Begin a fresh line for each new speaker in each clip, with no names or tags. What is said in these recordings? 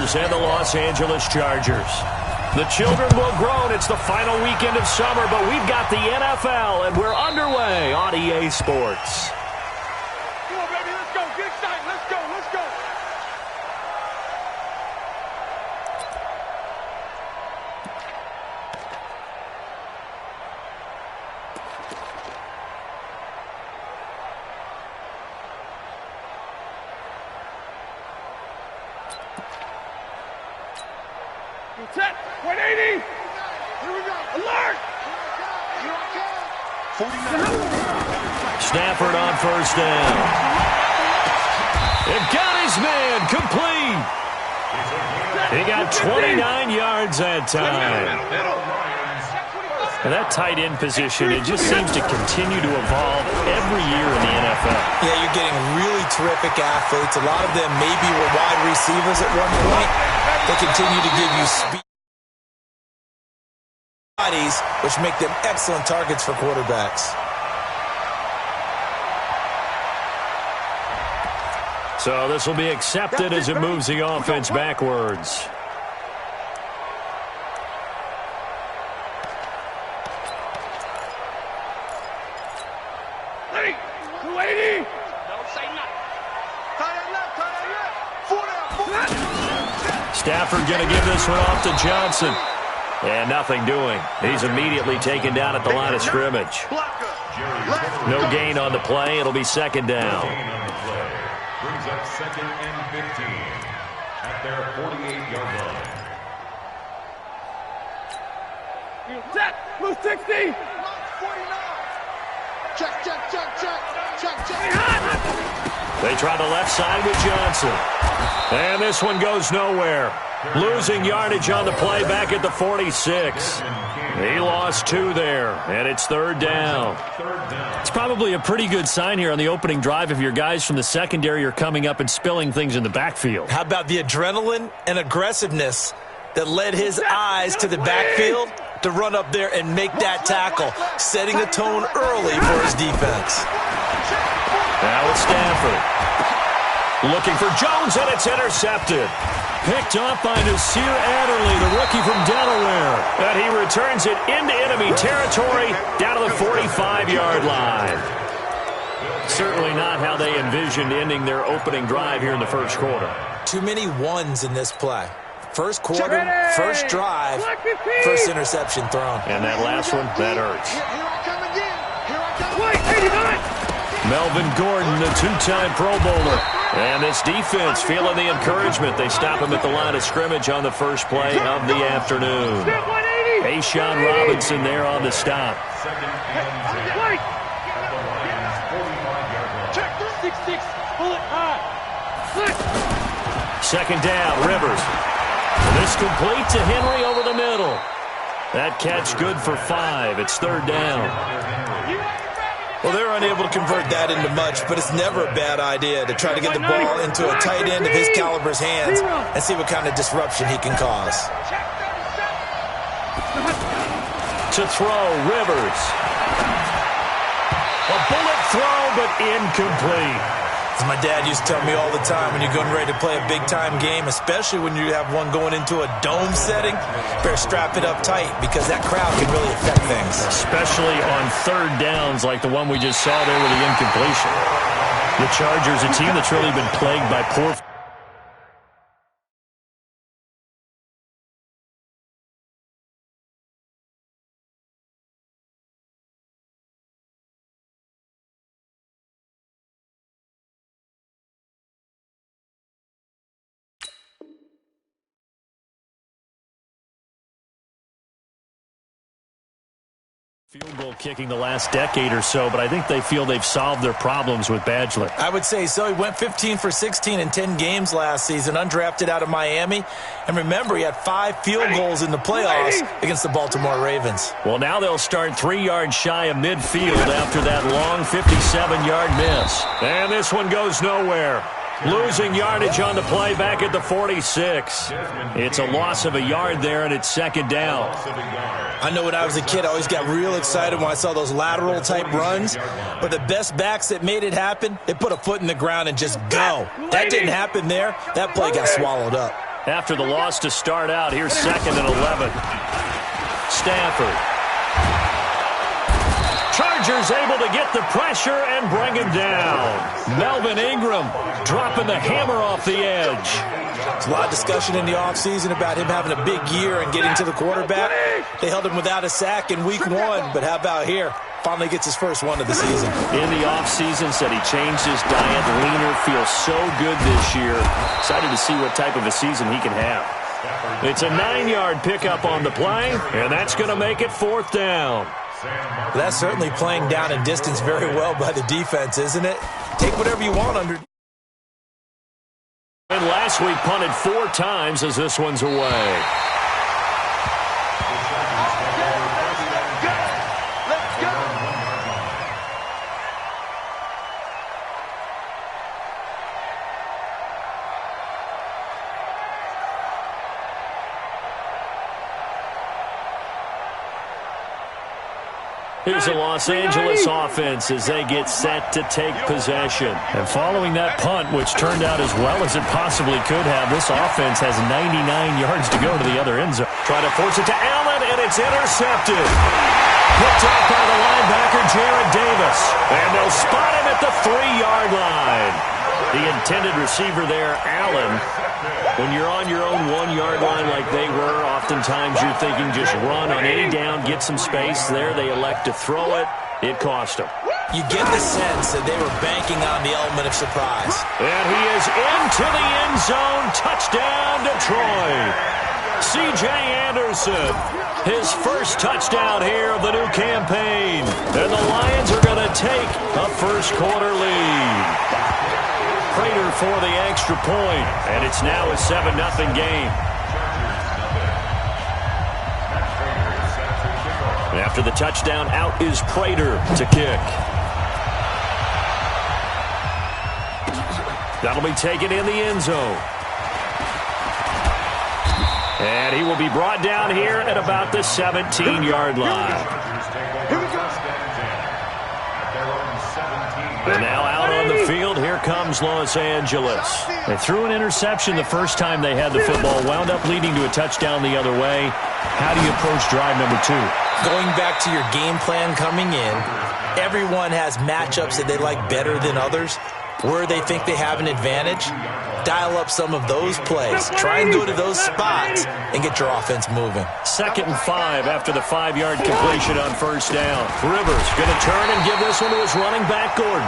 Rams and the Los Angeles Chargers. The children will groan. It's the final weekend of summer, but we've got the NFL, and we're underway on EA Sports.
Come on, baby, let's go. Get excited. Let's go. Let's go. Set. 180. Here we go. Alert.
Stafford on first down. It got his man complete. He got 29 yards that time. And that tight end position, it just seems to continue to evolve every year in the NFL.
Yeah, you're getting really terrific athletes. A lot of them maybe were wide receivers at one point. They continue to give you speed, bodies, which make them excellent targets for quarterbacks.
So this will be accepted as it moves the offense backwards.
Ready. 280. Don't say nothing.
Stafford going to give this one off to Johnson. And nothing doing. He's immediately taken down at the line of scrimmage. No gain on the play. It'll be second down.
Brings up 2nd and 15 at their 48-yard line.
Set. Move 60.
Check.
They try the left side with Johnson. And this one goes nowhere. Losing yardage on the play back at the 46. He lost 2 there, and it's third down. It's probably a pretty good sign here on the opening drive if your guys from the secondary are coming up and spilling things in the backfield.
How about the adrenaline and aggressiveness that led his eyes to the backfield to run up there and make that tackle, setting a tone early for his defense.
Now it's Stafford. Looking for Jones, and it's intercepted. Picked off by Nasir Adderley, the rookie from Delaware. And he returns it into enemy territory down to the 45-yard line. Certainly not how they envisioned ending their opening drive here in the first quarter.
Too many ones in this play. First quarter, first drive, first interception thrown.
And that last one, that hurts.
Here I come again.
Wait, 89.
Melvin Gordon, the 2-time Pro Bowler. And this defense feeling the encouragement. They stop him at the line of scrimmage on the first play of the afternoon. Ashawn Robinson there on the stop.
Wait. Check. 6-6. Bullet high.
Second down, Rivers. This complete to Henry over the middle. That catch good for 5. It's third down.
Well, they're unable to convert that into much, but it's never a bad idea to try to get the ball into a tight end of his caliber's hands and see what kind of disruption he can cause.
To throw, Rivers. A bullet throw, but incomplete.
As my dad used to tell me all the time, when you're getting ready to play a big-time game, especially when you have one going into a dome setting, better strap it up tight because that crowd can really affect things.
Especially on third downs like the one we just saw there with the incompletion. The Chargers, a team that's really been plagued by poor... field goal kicking the last decade or so, but I think they feel they've solved their problems with Badgley.
I would say so. He went 15 for 16 in 10 games last season, undrafted out of Miami. And remember, he had 5 field goals in the playoffs against the Baltimore Ravens.
Well, now they'll start 3 yards shy of midfield after that long 57-yard miss. And this one goes nowhere. Losing yardage on the play back at the 46. It's a loss of a yard there, and it's second down.
I know when I was a kid, I always got real excited when I saw those lateral-type runs. But the best backs that made it happen, they put a foot in the ground and just go. That didn't happen there. That play got swallowed up.
After the loss to start out, here's 2nd and 11. Stafford. Chargers able to get the pressure and bring him down. Melvin Ingram dropping the hammer off the edge.
There's a lot of discussion in the offseason about him having a big year and getting to the quarterback. They held him without a sack in week 1, but how about here? Finally gets his first one of the season.
In the offseason, said he changed his diet, leaner, feels so good this year. Excited to see what type of a season he can have. It's a 9-yard pickup on the play, and that's going to make it 4th down.
That's certainly playing down and distance very well by the defense, isn't it? Take whatever you want under.
And last week punted 4 times as this one's away. Here's the Los Angeles offense as they get set to take possession. And following that punt, which turned out as well as it possibly could have, this offense has 99 yards to go to the other end zone. Try to force it to Allen, and it's intercepted. Picked up by the linebacker, Jarrad Davis. And they'll spot him at the 3-yard line. The intended receiver there, Allen. When you're on your own 1-yard line like they were, oftentimes you're thinking just run on any down, get some space. There they elect to throw it. It cost them.
You get the sense that they were banking on the element of surprise.
And he is into the end zone. Touchdown, Detroit. C.J. Anderson, his first touchdown here of the new campaign. And the Lions are going to take a first-quarter lead. Prater for the extra point, and it's now a 7-0 game. After the touchdown, out is Prater to kick. That'll be taken in the end zone. And he will be brought down here at about the 17-yard line. And now out on the field, here comes Los Angeles. They threw an interception the first time they had the football, wound up leading to a touchdown the other way. How do you approach drive number 2?
Going back to your game plan coming in, everyone has matchups that they like better than others. Where they think they have an advantage, dial up some of those plays. Try and go to those spots and get your offense moving.
2nd and 5 after the 5-yard completion on first down. Rivers going to turn and give this one to his running back, Gordon.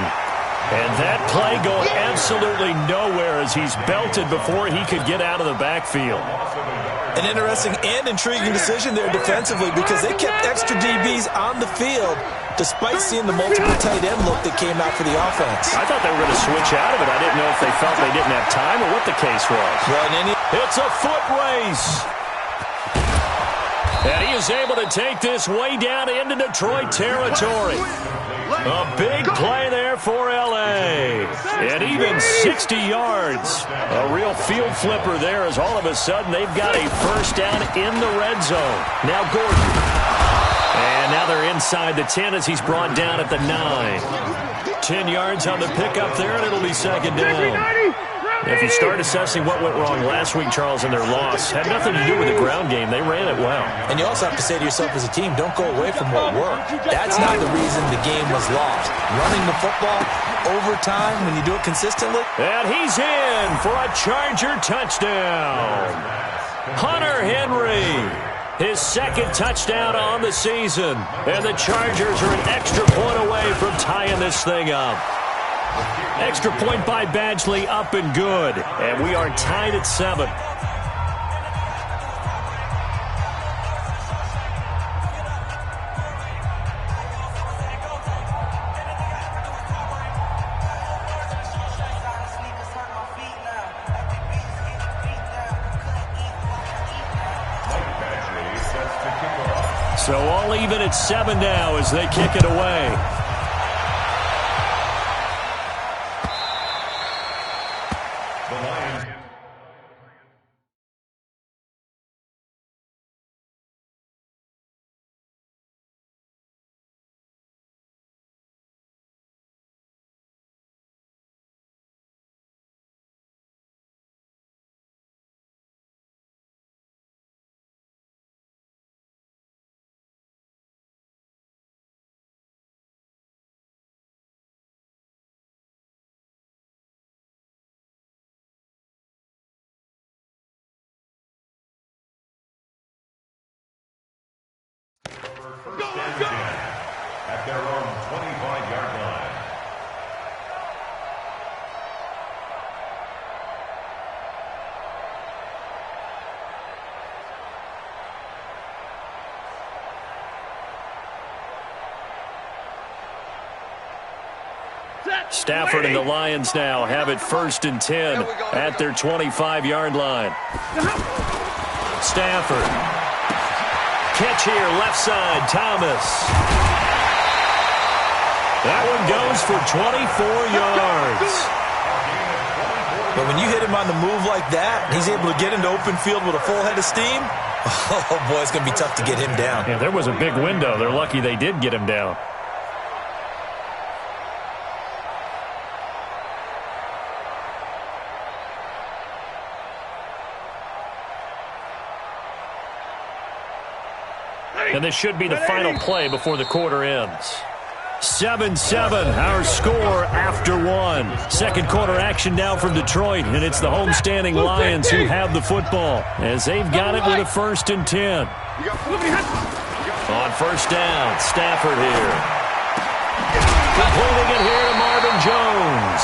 And that play going absolutely nowhere as he's belted before he could get out of the backfield.
An interesting and intriguing decision there defensively because they kept extra DBs on the field despite seeing the multiple tight end look that came out for the offense.
I thought they were going to switch out of it. I didn't know if they felt they didn't have time or what the case was.
Well,
it's a foot race. And he is able to take this way down into Detroit territory. A big play there for L.A. And even 60 yards. A real field flipper there as all of a sudden they've got a first down in the red zone. Now Gordon. And now they're inside the 10 as he's brought down at the 9. 10 yards on the pickup there, and it'll be 2nd down. If you start assessing what went wrong last week, Charles, in their loss, had nothing to do with the ground game. They ran it well.
And you also have to say to yourself as a team, don't go away from what worked. That's not the reason the game was lost. Running the football, overtime, when you do it consistently.
And he's in for a Charger touchdown. Hunter Henry, his 2nd touchdown on the season. And the Chargers are an extra point away from tying this thing up. Extra point by Badgley, up and good. And we are tied at 7. So all even at 7 now as they kick it away.
at their own 25-yard line.
Stafford and the Lions now have it 1st and 10 at their 25-yard line. Stafford. Catch here, left side, Thomas. That one goes for 24 yards.
But when you hit him on the move like that, he's able to get into open field with a full head of steam. Oh, boy, it's going to be tough to get him down.
Yeah, there was a big window. They're lucky they did get him down. And this should be the final play before the quarter ends. 7-7, our score after one. Second quarter action now from Detroit, and it's the homestanding Lions who have the football as they've got it with a 1st and 10. On first down, Stafford here. Completing it here to Marvin Jones.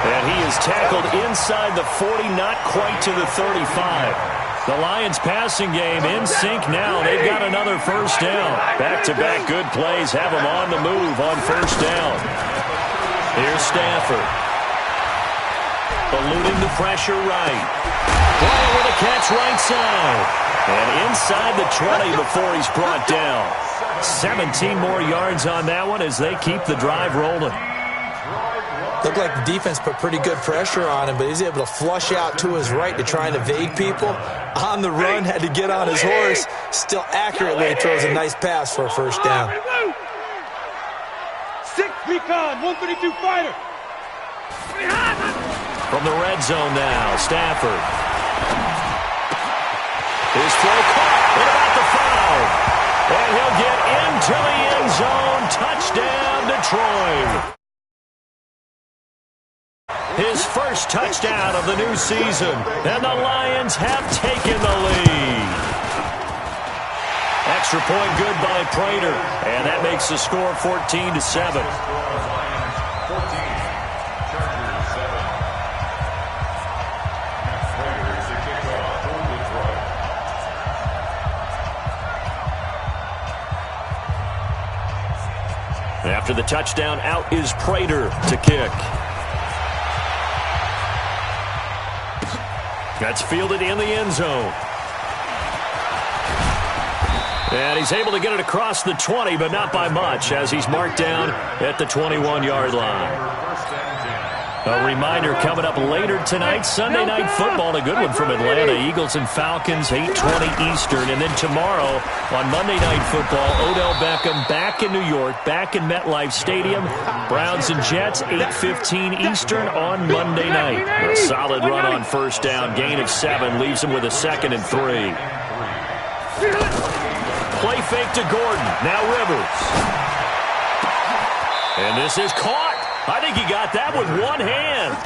And he is tackled inside the 40, not quite to the 35. The Lions passing game in sync now. They've got another first down. Back-to-back good plays have them on the move on first down. Here's Stafford. Eluding the pressure right. Bryant with a catch right side. And inside the 20 before he's brought down. 17 more yards on that one as they keep the drive rolling.
Looked like the defense put pretty good pressure on him, but he's able to flush out to his right to try and evade people. On the run, had to get on his horse. Still accurately throws a nice pass for a first down.
6 recon, 132 fighter.
From the red zone now, Stafford. His throw caught at about the 5. And he'll get into the end zone. Touchdown, Detroit. His first touchdown of the new season, and the Lions have taken the lead. Extra point good by Prater, and that makes the score 14-7.
Lions 14, Chargers 7. Prater is the kickoff for Detroit.
After the touchdown, out is Prater to kick. That's fielded in the end zone. And he's able to get it across the 20, but not by much, as he's marked down at the 21-yard line. A reminder coming up later tonight, Sunday Night Football, a good one from Atlanta. Eagles and Falcons, 8:20 Eastern. And then tomorrow on Monday Night Football, Odell Beckham back in New York, back in MetLife Stadium. Browns and Jets, 8:15 Eastern on Monday night. A solid run on first down, gain of 7, leaves him with a 2nd and 3. Play fake to Gordon, now Rivers. And this is caught. I think he got that with one hand.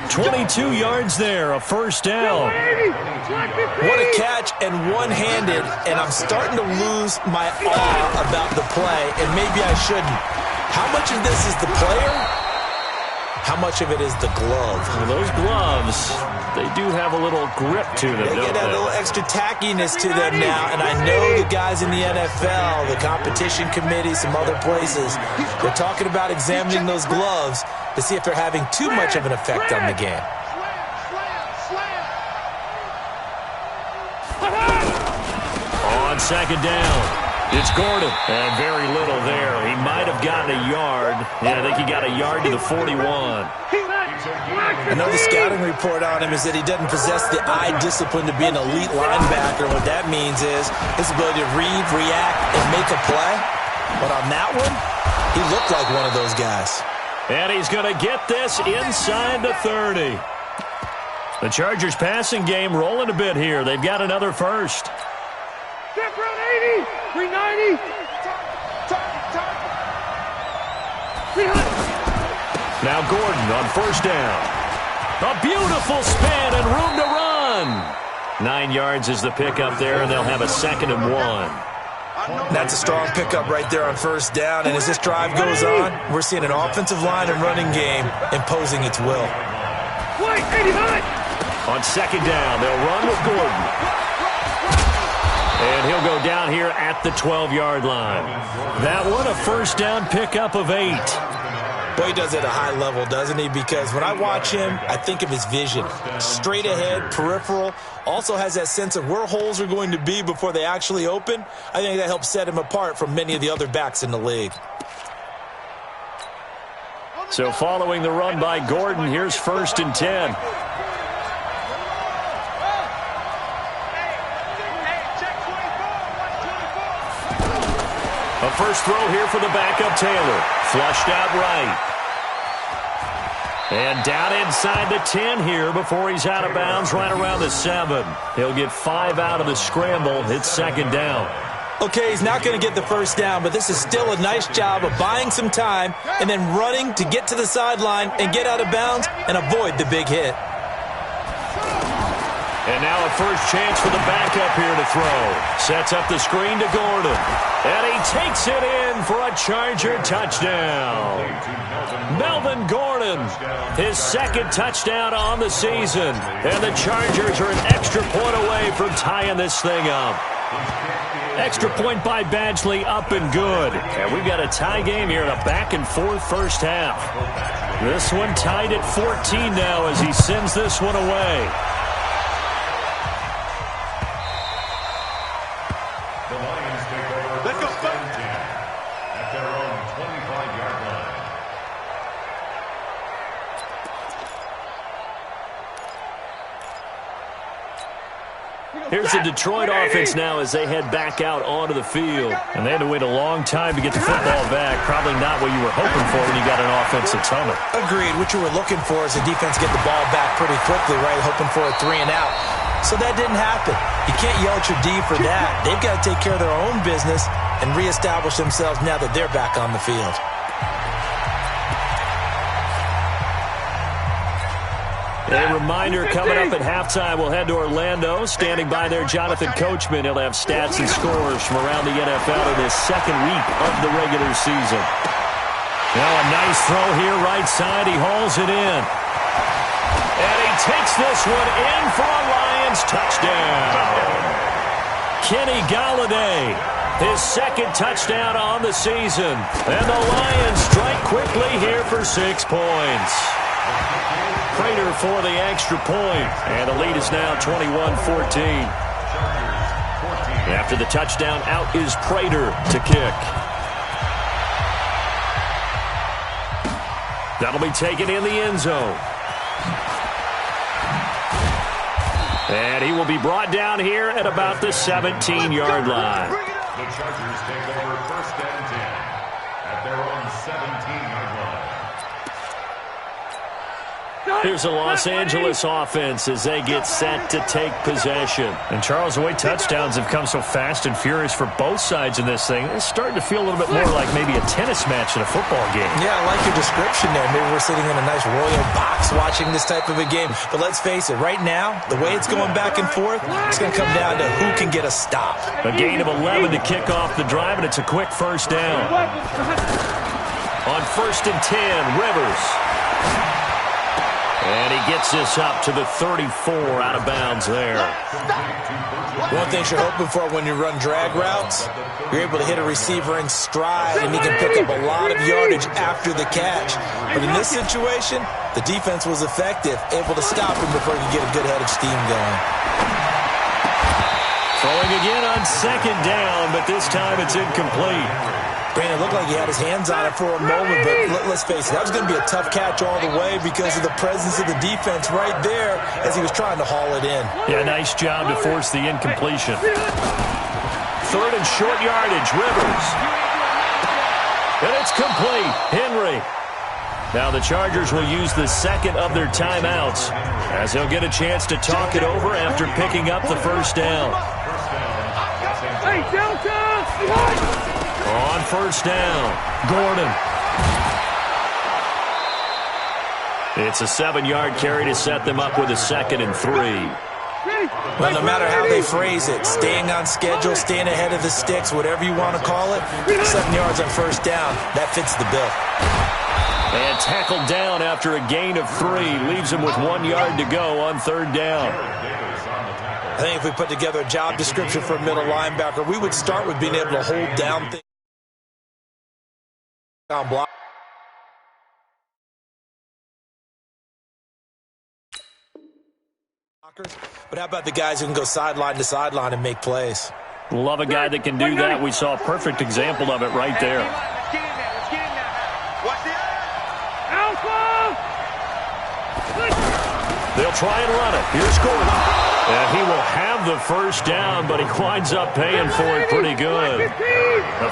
22 yards there, a first down.
What a catch, and one-handed, and I'm starting to lose my awe about the play, and maybe I shouldn't. How much of this is the player? How much of it is the glove?
Well, those gloves, they do have a little grip to them,
They
don't
get that
they?
little extra tackiness to them now, and I know the guys in the NFL, the competition committee, some other places, they're talking about examining those gloves to see if they're having too much of an effect on the game.
On second down, it's Gordon. And very little there. He might have gotten a yard. Yeah, I think he got a yard to the 41.
Another scouting report on him is that he doesn't possess the eye discipline to be an elite linebacker. What that means is his ability to read, react, and make a play. But on that one, he looked like one of those guys.
And he's going to get this inside the 30. The Chargers passing game rolling a bit here. They've got another first.
Step around 80, 390.
Now Gordon on first down. A beautiful spin and room to run. 9 yards is the pickup there, and they'll have a 2nd and 1.
That's a strong pickup right there on first down. And as this drive goes on, we're seeing an offensive line and running game imposing its will.
On second down, they'll run with Gordon. And he'll go down here at the 12-yard line. That one, a first down pickup of 8.
Boy, he does it at a high level, doesn't he? Because when I watch him, I think of his vision. Straight ahead, peripheral. Also has that sense of where holes are going to be before they actually open. I think that helps set him apart from many of the other backs in the league.
So following the run by Gordon, here's 1st and 10. A first throw here for the backup Taylor. Flushed out right. And down inside the 10 here before he's out of bounds right around the 7. He'll get 5 out of the scramble. It's second down.
Okay, he's not going to get the first down, but this is still a nice job of buying some time and then running to get to the sideline and get out of bounds and avoid the big hit.
And now a first chance for the backup here to throw. Sets up the screen to Gordon. And he takes it in for a Charger touchdown. Melvin Gordon, his 2nd touchdown on the season. And the Chargers are an extra point away from tying this thing up. Extra point by Badgley, up and good. And we've got a tie game here in a back-and-forth first half. This one tied at 14 now as he sends this one away. Here's the Detroit offense now as they head back out onto the field. And they had to wait a long time to get the football back. Probably not what you were hoping for when you got an offense that's humming.
Agreed. What you were looking for is the defense get the ball back pretty quickly, right? Hoping for a 3 and out. So that didn't happen. You can't yell at your D for that. They've got to take care of their own business and reestablish themselves now that they're back on the field.
A reminder, coming up at halftime, we'll head to Orlando. Standing by there, Jonathan Coachman. He'll have stats and scores from around the NFL in this second week of the regular season. Now a nice throw here, right side. He hauls it in. And he takes this one in for a Lions touchdown. Kenny Golladay, his 2nd touchdown on the season. And the Lions strike quickly here for 6 points. Prater for the extra point. And the lead is now 21-14. After the touchdown, out is Prater to kick. That'll be taken in the end zone. And he will be brought down here at about the 17-yard line.
The Chargers take over 1st and 10 at their own 17-yard line.
Here's the Los Angeles offense as they get set to take possession. And Charles, the way touchdowns have come so fast and furious for both sides in this thing, it's starting to feel a little bit more like maybe a tennis match in a football game.
Yeah, I like your description there. Maybe we're sitting in a nice royal box watching this type of a game. But let's face it, right now, the way it's going back and forth, it's going to come down to who can get a stop.
A gain of 11 to kick off the drive, and it's a quick first down. On 1st and 10, Rivers. And he gets this up to the 34 out of bounds there.
One thing you're hoping for when you run drag routes, you're able to hit a receiver in stride, and he can pick up a lot of yardage after the catch. But in this situation, the defense was effective, able to stop him before he could get a good head of steam going.
Throwing again on 2nd down, but this time it's incomplete.
Brandon, it looked like he had his hands on it for a moment, but let's face it, that was going to be a tough catch all the way because of the presence of the defense right there as he was trying to haul it in.
Yeah, nice job to force the incompletion. 3rd and short yardage, Rivers. And it's complete. Henry. Now the Chargers will use the 2nd of their timeouts as they'll get a chance to talk it over after picking up the first down.
Hey, Delta!
On first down, Gordon. It's a 7-yard carry to set them up with a 2nd and 3.
Well, no matter how they phrase it, staying on schedule, staying ahead of the sticks, whatever you want to call it, 7 yards on first down, that fits the bill.
And tackled down after a gain of 3. Leaves him with 1 yard to go on third down.
I think if we put together a job description for a middle linebacker, we would start with being able to hold down things on block. But how about the guys who can go sideline to sideline and make plays?
Love a guy that can do that. We saw a perfect example of it right there.
Let's get in there. Let's get in there. Watch the Alpha!
They'll try and run it. Here's Gordon. And he will have the first down, but he winds up paying for it pretty good.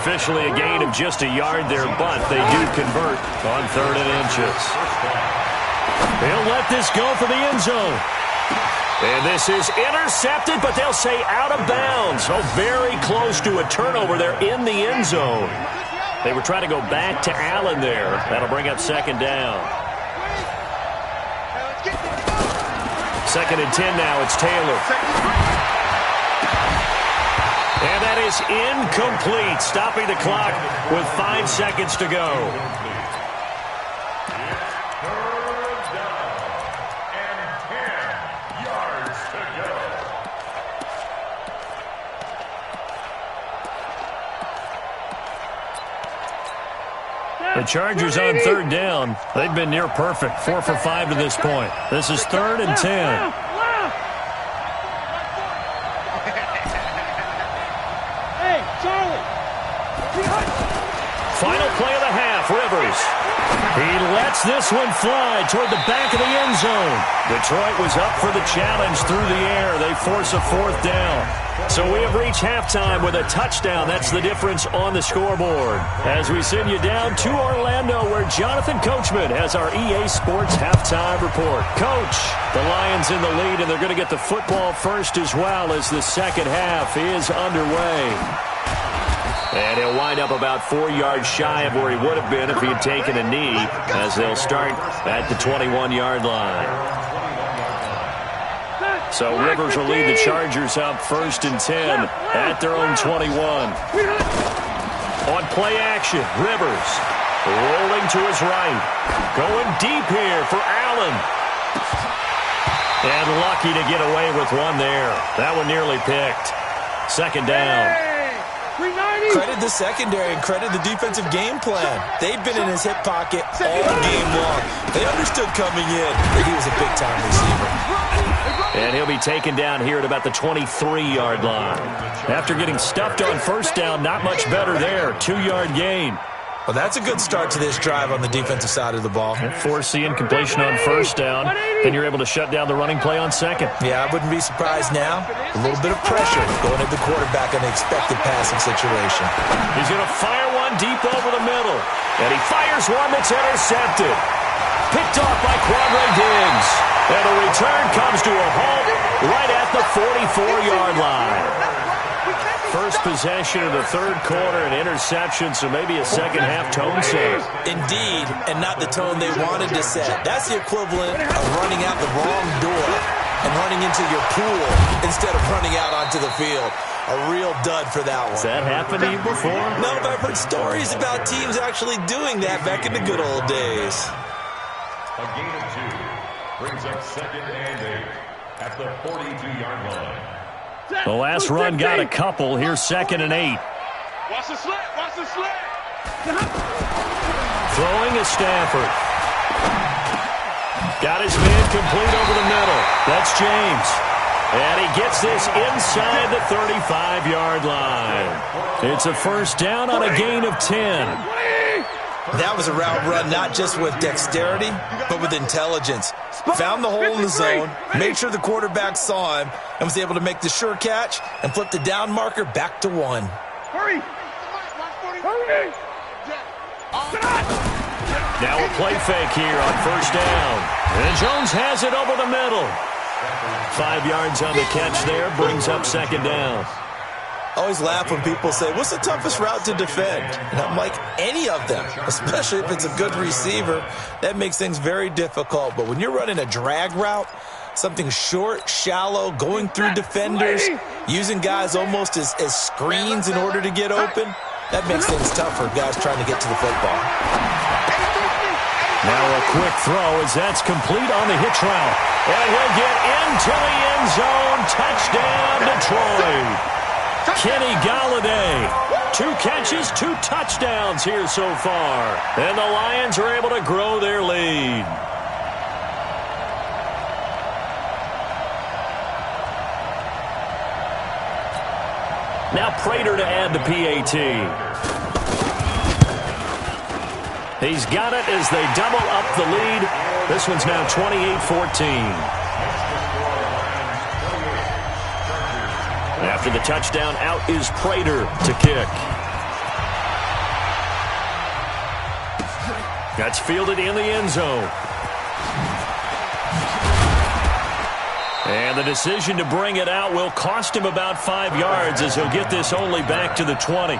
Officially a gain of just a yard there, but they do convert on 3rd and inches. They'll let this go for the end zone. And this is intercepted, but they'll say out of bounds. So very close to a turnover there in the end zone. They were trying to go back to Allen there. That'll bring up 2nd down. 2nd and 10 now. It's Taylor. And that is incomplete, stopping the clock with 5 seconds to go. The Chargers on 3rd down. They've been near perfect. 4 for 5 to this point. This is 3rd and 10.
Hey, Charlie.
Final play of the half, Rivers. He lets this one fly toward the back of the end zone. Detroit was up for the challenge through the air. They force a 4th down. So we have reached halftime with a touchdown. That's the difference on the scoreboard. As we send you down to Orlando, where Jonathan Coachman has our EA Sports halftime report. Coach, the Lions in the lead, and they're going to get the football first as well as the second half is underway. And he'll wind up about 4 yards shy of where he would have been if he had taken a knee, as they'll start at the 21-yard line. So Rivers will lead the Chargers up 1st and 10 at their own 21. On play action, Rivers rolling to his right. Going deep here for Allen. And lucky to get away with one there. That one nearly picked. 2nd down.
Credit the secondary and credit the defensive game plan. They've been in his hip pocket all game long. They understood coming in that he was a big-time receiver.
And he'll be taken down here at about the 23-yard line. After getting stuffed on 1st down, not much better there. 2-yard gain.
Well, that's a good start to this drive on the defensive side of the ball.
Force the incompletion on 1st down, and you're able to shut down the running play on 2nd.
Yeah, I wouldn't be surprised now. A little bit of pressure going at the quarterback in the expected passing situation.
He's going to fire one deep over the middle, and he fires one that's intercepted. Picked off by Quandre Diggs. And the return comes to a halt right at the 44-yard line. First possession of the 3rd quarter, an interception, so maybe a second-half tone set.
Indeed, and not the tone they wanted to set. That's the equivalent of running out the wrong door and running into your pool instead of running out onto the field. A real dud for that one.
Has that happened to you before?
No, but I've heard stories about teams actually doing that back in the good old days.
A gain of 2 brings up 2nd and 8 at the 42-yard line.
The last run got a couple. Here's 2nd and 8.
Watch the slant. Watch the slant.
Throwing is Stafford. Got his man complete over the middle. That's James. And he gets this inside the 35-yard line. It's a 1st down on a gain of 10.
That was a route run not just with dexterity, but with intelligence. Found the hole in the zone, made sure the quarterback saw him, and was able to make the sure catch and flip the down marker back to 1.
Hurry! Hurry!
Now a play fake here on 1st down. And Jones has it over the middle. 5 yards on the catch there, brings up 2nd down.
I always laugh when people say, what's the toughest route to defend? And I'm like, any of them, especially if it's a good receiver. That makes things very difficult. But when you're running a drag route, Something short, shallow, going through defenders, using guys almost as screens in order to get open. That makes things tough for guys trying to get to the football.
Now a quick throw as that's complete on the hitch route. And he'll get into the end zone. Touchdown, Detroit. Kenny Galladay. 2 catches, 2 touchdowns here so far. And the Lions are able to grow their lead. Now Prater to add the PAT. He's got it as they double up the lead. This one's now 28-14. After the touchdown, out is Prater to kick. That's fielded in the end zone. And the decision to bring it out will cost him about 5 yards as he'll get this only back to the 20.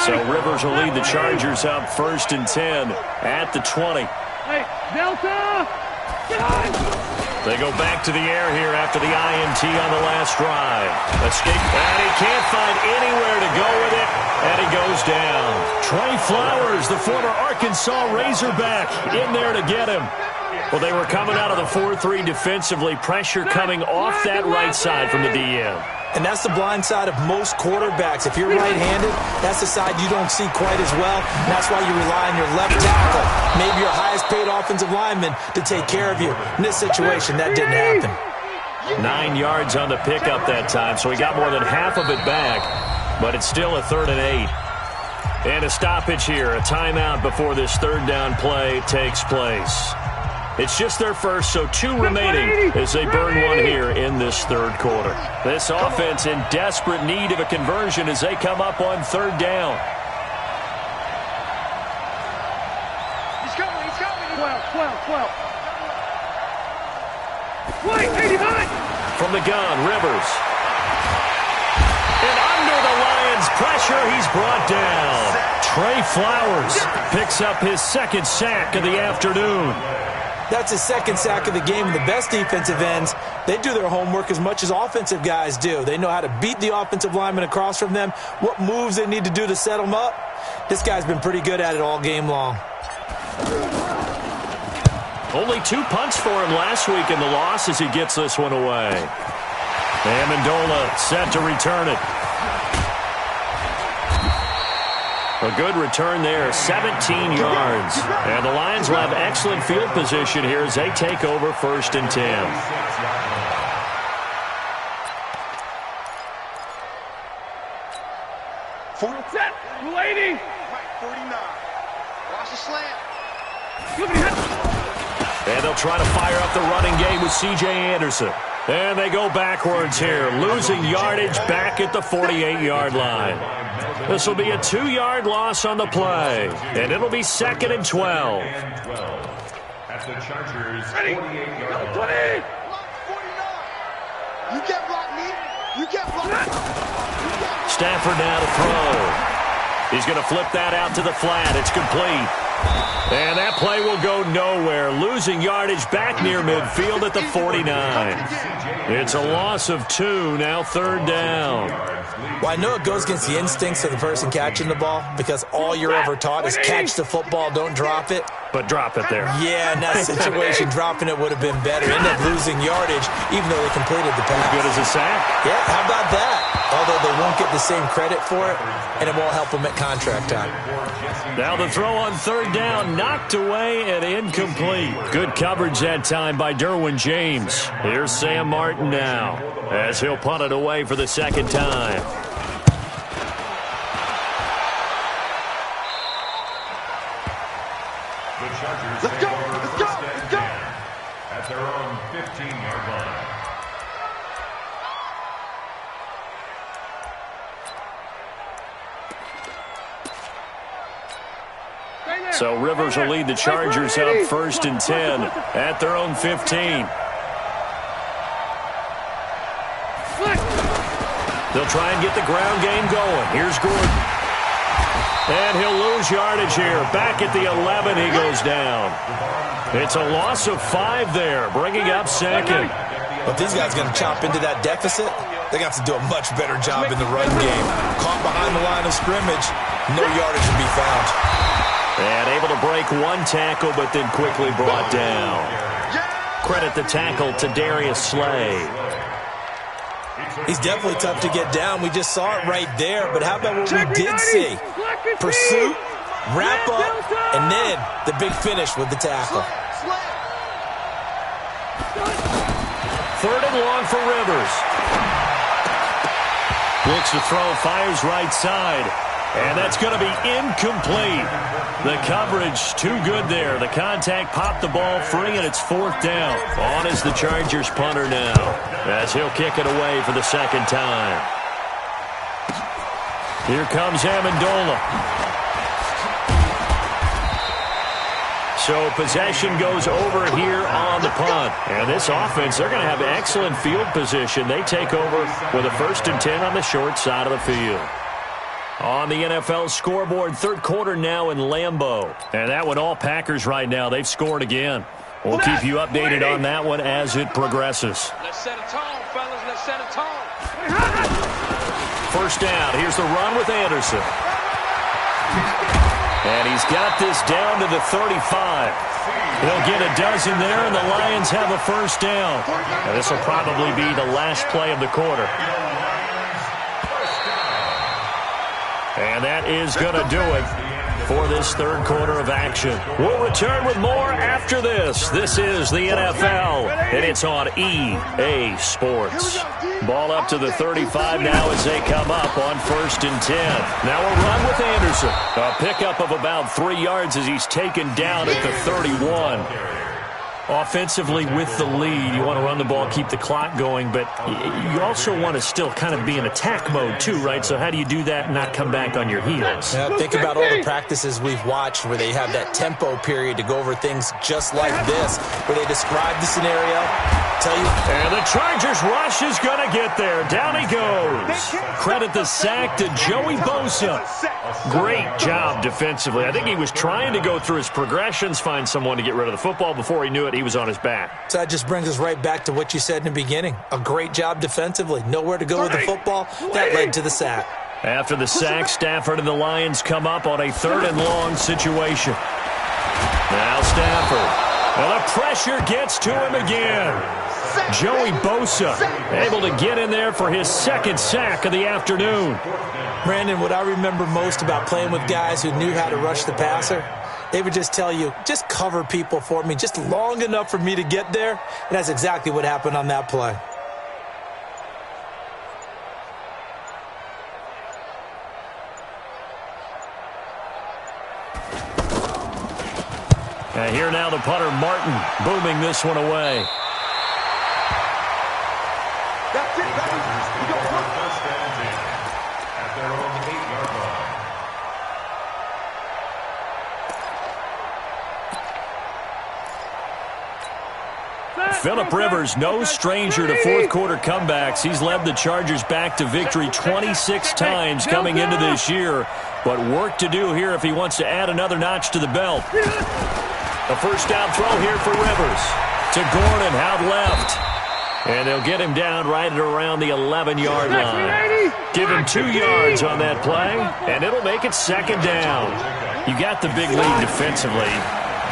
So Rivers will lead the Chargers up 1st and 10 at the 20.
Hey, Delta!
They go back to the air here after the INT on the last drive. Escape, and he can't find anywhere to go with it, and he goes down. Trey Flowers, the former Arkansas Razorback, in there to get him. Well, they were coming out of the 4-3 defensively, pressure coming off that right side from the DM.
And that's the blind side of most quarterbacks. If you're right-handed, that's the side you don't see quite as well. And that's why you rely on your left tackle, maybe your highest-paid offensive lineman, to take care of you. In this situation, that didn't happen.
9 yards on the pickup that time, so he got more than half of it back. But it's still a 3rd and 8. And a stoppage here, a timeout before this 3rd down play takes place. It's just their first, so 2 remaining as they burn one here in this 3rd quarter. This offense in desperate need of a conversion as they come up on 3rd down.
He's coming. 12. Wait, 89!
From the gun, Rivers. And under the Lions' pressure, he's brought down. Trey Flowers picks up his 2nd sack of the afternoon.
That's his 2nd sack of the game. And the best defensive ends, they do their homework as much as offensive guys do. They know how to beat the offensive lineman across from them, what moves they need to do to set them up. This guy's been pretty good at it all game long.
Only 2 punts for him last week in the loss as he gets this one away. Amendola set to return it. A good return there, 17 yards. And the Lions will have excellent field position here as they take over 1st and 10.
Set, 280.
49. Watch the slant.
And they'll try to fire up the running game with C.J. Anderson. And they go backwards here, losing yardage back at the 48-yard line. This will be a 2-yard loss on the play, and it'll be 2nd and 12.
At the Chargers' 48-yard line.
You can't block me. You can't block me.
Stafford now to throw. He's going to flip that out to the flat. It's complete. And that play will go nowhere, losing yardage back near midfield at the 49. It's a loss of 2, now 3rd down.
Well, I know it goes against the instincts of the person catching the ball because all you're ever taught is catch the football, don't drop it.
But drop it there.
Yeah, in that situation, dropping it would have been better. End up losing yardage, even though they completed the pass.
Good as a sack.
Yeah, how about that? Although they won't get the same credit for it, and it won't help them at contract time.
Now the throw on 3rd down, knocked away and incomplete. Good coverage that time by Derwin James. Here's Sam Martin now, as he'll punt it away for the 2nd time.
The Chargers
Let's go.
at their own 15-yard line.
So Rivers will lead the Chargers up 1st and 10 at their own 15. They'll try and get the ground game going. Here's Gordon. And he'll lose yardage here. Back at the 11, he goes down. It's a loss of 5 there, bringing up second.
But these guys going to chop into that deficit, they got to do a much better job in the run game. Caught behind the line of scrimmage, no yardage to be found.
And able to break 1 tackle, but then quickly brought down. Credit the tackle to Darius Slay.
He's definitely tough to get down. We just saw it right there. But how about what we did see? Pursuit, wrap up, and then the big finish with the tackle.
3rd and long for Rivers. Looks to throw, fires right side. And that's going to be incomplete. The coverage too good there. The contact popped the ball free, and it's 4th down. On is the Chargers punter now, as he'll kick it away for the 2nd time. Here comes Amendola. So possession goes over here on the punt. And this offense, they're going to have excellent field position. They take over with a 1st and 10 on the short side of the field. On the NFL scoreboard, 3rd quarter now in Lambeau. And that one, all Packers right now. They've scored again. We'll keep you updated on that one as it progresses.
Let's set a tone, fellas. Let's set a tone.
1st down. Here's the run with Anderson. And he's got this down to the 35. He'll get a dozen there, and the Lions have a 1st down. And this will probably be the last play of the quarter. And that is going to do it for this 3rd quarter of action. We'll return with more after this. This is the NFL, and it's on EA Sports. Ball up to the 35 now as they come up on 1st and 10. Now a run with Anderson. A pickup of about 3 yards as he's taken down at the 31. Offensively with the lead, you want to run the ball, keep the clock going, but you also want to still kind of be in attack mode too, right? So how do you do that and not come back on your heels?
Yeah, think about all the practices we've watched where they have that tempo period to go over things just like this, where they describe the scenario, tell you.
And the Chargers rush is going to get there. Down he goes. Credit the sack to Joey Bosa. Great job defensively. I think he was trying to go through his progressions, find someone to get rid of the football. Before he knew it, he was on his back.
So that just brings us right back to what you said in the beginning. A great job defensively. Nowhere to go with the football. That led to the sack.
After the sack, Stafford and the Lions come up on a 3rd and long situation. Now Stafford. And the pressure gets to him again. Joey Bosa able to get in there for his 2nd sack of the afternoon.
Brandon, what I remember most about playing with guys who knew how to rush the passer, they would just tell you, just cover people for me, just long enough for me to get there. And that's exactly what happened on that play.
And here now the punter, Martin, booming this one away.
That's it, baby. We go
First and 10 at their own 8-yard line.
Phillip Rivers, no stranger to 4th quarter comebacks. He's led the Chargers back to victory 26 times coming into this year. But work to do here if he wants to add another notch to the belt. A 1st down throw here for Rivers. To Gordon, out left. And they'll get him down right at around the 11-yard line. Give him 2 yards on that play, and it'll make it 2nd down. You got the big lead defensively.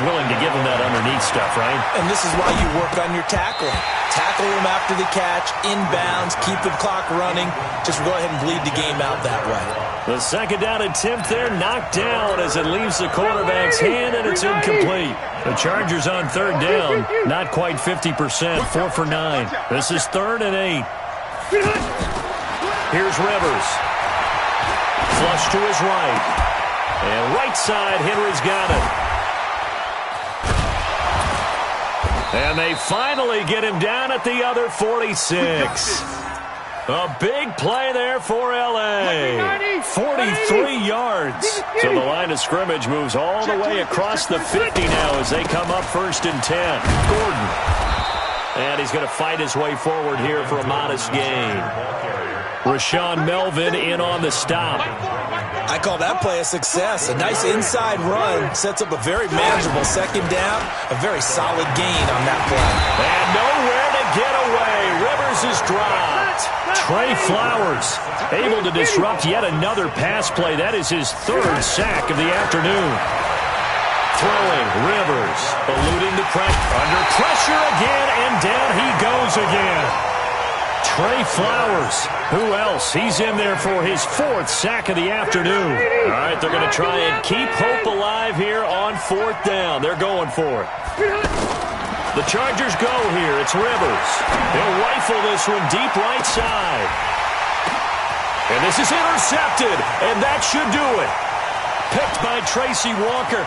Willing to give him that underneath stuff, right?
And this is why you work on your tackling. Tackle him after the catch, inbounds, keep the clock running. Just go ahead and bleed the game out that way.
The 2nd down attempt there knocked down as it leaves the quarterback's hand, and it's incomplete. The Chargers on 3rd down, not quite 50%, 4 for 9. This is 3rd and 8. Here's Rivers. Flush to his right. And right side, Henry's got it. And they finally get him down at the other 46. A big play there for L.A. 43 yards. So the line of scrimmage moves all the way across the 50 now as they come up 1st and 10. Gordon. And he's going to fight his way forward here for a modest gain. Rashawn Melvin in on the stop.
I call that play a success. A nice inside run sets up a very manageable second down, a very solid gain on that play.
And nowhere to get away. Rivers is dropped. Trey Flowers able to disrupt yet another pass play. That is his third sack of the afternoon. Throwing, Rivers, eluding the pressure. Under pressure again, and down he goes again. Trey Flowers, who else? He's in there for his fourth sack of the afternoon. All right, they're going to try and keep hope alive here on fourth down. They're going for it. The Chargers go here. It's Rivers. He'll rifle this one deep right side. And this is intercepted, and that should do it. Picked by Tracy Walker.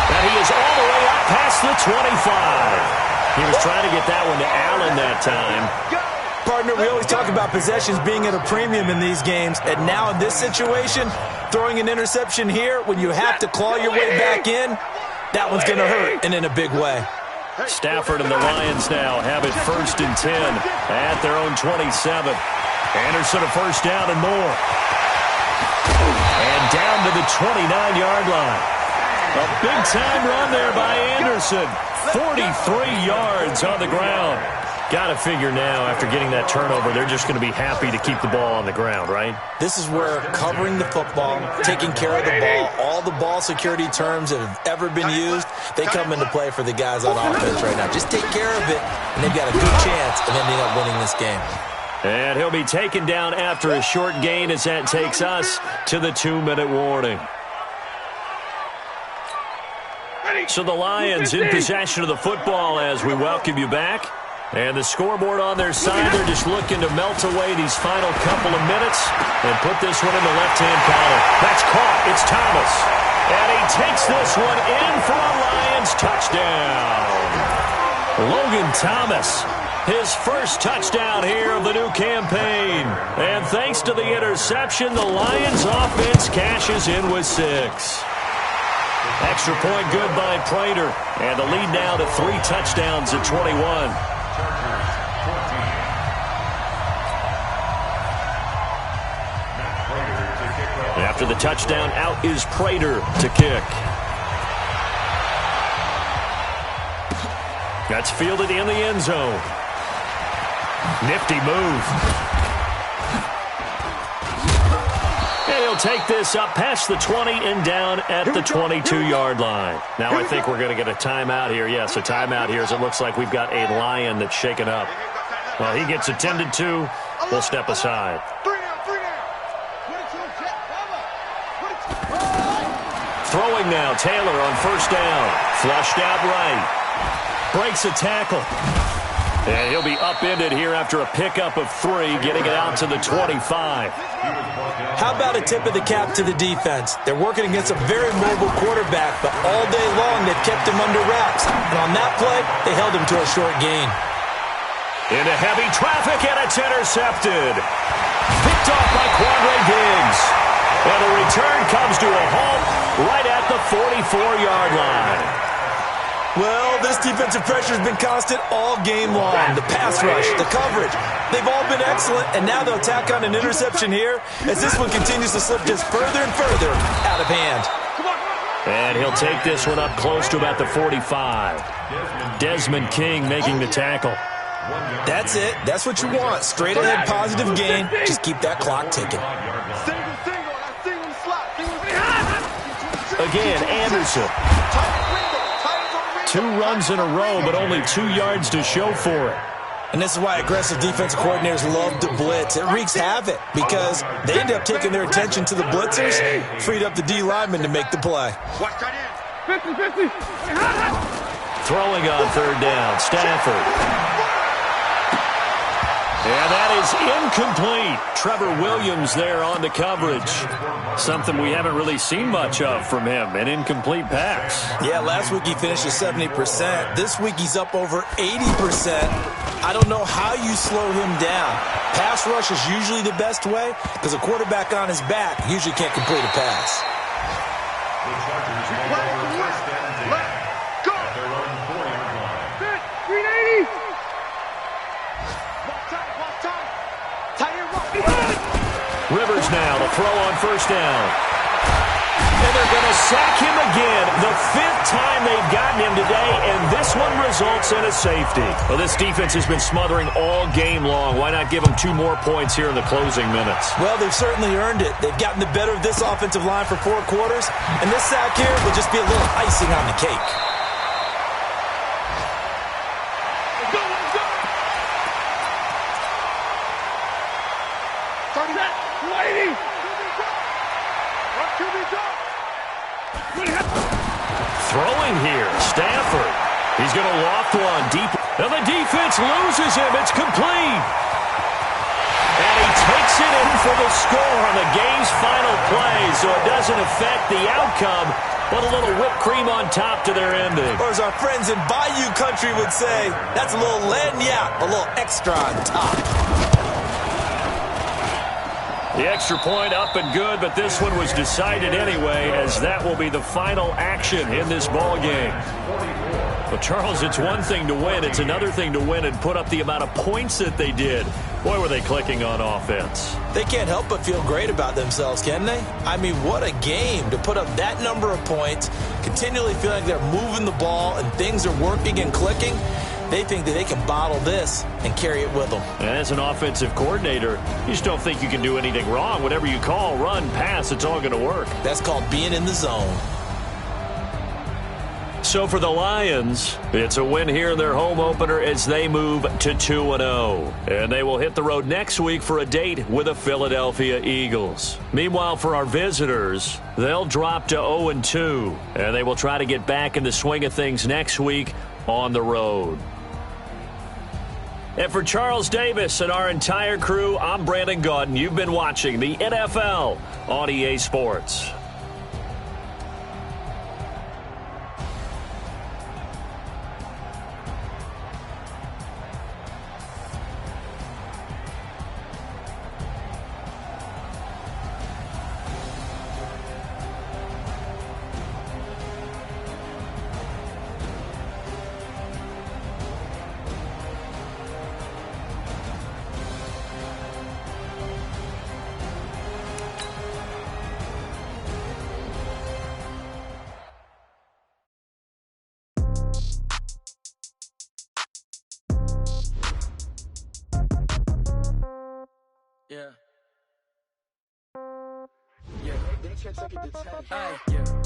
And he is all the way up past the 25. He was trying to get that one to Allen that time.
Partner, we always talk about possessions being at a premium in these games, and now in this situation, throwing an interception here when you have to claw your way back in, that one's going to hurt, and in a big way.
Stafford and the Lions now have it 1st and 10 at their own 27. Anderson a first down and more. And down to the 29-yard line. A big-time run there by Anderson. 43 yards on the ground. Got to figure now, after getting that turnover, they're just going to be happy to keep the ball on the ground, right?
This is where covering the football, taking care of the ball, all the ball security terms that have ever been used, they come into play for the guys on offense right now. Just take care of it, and they've got a good chance of ending up winning this game.
And he'll be taken down after a short gain as that takes us to the 2-minute warning. So the Lions in possession of the football as we welcome you back. And the scoreboard on their side, they're just looking to melt away these final couple of minutes and put this one in the left-hand column. That's caught. It's Thomas. And he takes this one in for a Lions touchdown. Logan Thomas, his first touchdown here of the new campaign. And thanks to the interception, the Lions offense cashes in with 6. Extra point good by Prater. And the lead now to 3 touchdowns at 21. After the touchdown, out is Prater to kick. That's fielded in the end zone. Nifty move. And he'll take this up past the 20 and down at the 22-yard line. Now I think we're going to get a timeout here. Yes, a timeout here as it looks like we've got a Lion that's shaken up. Well, he gets attended to. We'll step aside. Throwing now, Taylor on first down. Flushed out right. Breaks a tackle. And he'll be upended here after a pickup of 3, getting it out to the 25.
How about a tip of the cap to the defense? They're working against a very mobile quarterback, but all day long they've kept him under wraps. And on that play, they held him to a short gain.
Into heavy traffic, and it's intercepted. Picked off by Quandre Diggs. And the return comes to a halt right at the 44-yard line.
Well, this defensive pressure has been constant all game long. The pass rush, the coverage, they've all been excellent, and now they'll tack on an interception here as this one continues to slip just further and further out of hand.
And he'll take this one up close to about the 45. Desmond King making the tackle.
That's it. That's what you want. Straight ahead positive gain. Just keep that clock ticking.
Again, Anderson. 2 runs in a row, but only 2 yards to show for it.
And this is why aggressive defensive coordinators love to blitz. It wreaks havoc because they end up taking their attention to the blitzers, freed up the D lineman to make the play.
Throwing on third down, Stafford. And that is incomplete. Trevor Williams there on the coverage. Something we haven't really seen much of from him, an incomplete pass.
Yeah, last week he finished at 70%. This week he's up over 80%. I don't know how you slow him down. Pass rush is usually the best way because a quarterback on his back usually can't complete a pass.
Rivers now to throw on first down. And they're going to sack him again. The 5th time they've gotten him today, and this one results in a safety. Well, this defense has been smothering all game long. Why not give them 2 more points here in the closing minutes?
Well, they've certainly earned it. They've gotten the better of this offensive line for 4 quarters, and this sack here will just be a little icing on the cake.
Let's go, let's go. 30, 80.
Throwing here, Stafford. He's going to loft one deep. And the defense loses him. It's complete. And he takes it in for the score on the game's final play, so it doesn't affect the outcome, but a little whipped cream on top to their ending.
Or as our friends in Bayou Country would say, that's a little lagniappe, a little extra on top.
The extra point up and good, but this one was decided anyway, as that will be the final action in this ball game. Well, Charles, it's one thing to win. It's another thing to win and put up the amount of points that they did. Boy, were they clicking on offense.
They can't help but feel great about themselves, can they? I mean, what a game to put up that number of points, continually feeling like they're moving the ball and things are working and clicking. They think that they can bottle this and carry it with them.
And as an offensive coordinator, you just don't think you can do anything wrong. Whatever you call, run, pass, it's all going to work.
That's called being in the zone.
So for the Lions, it's a win here in their home opener as they move to 2-0. And they will hit the road next week for a date with the Philadelphia Eagles. Meanwhile, for our visitors, they'll drop to 0-2. And they will try to get back in the swing of things next week on the road. And for Charles Davis and our entire crew, I'm Brandon Gaudin. You've been watching the NFL on EA Sports.
Yeah.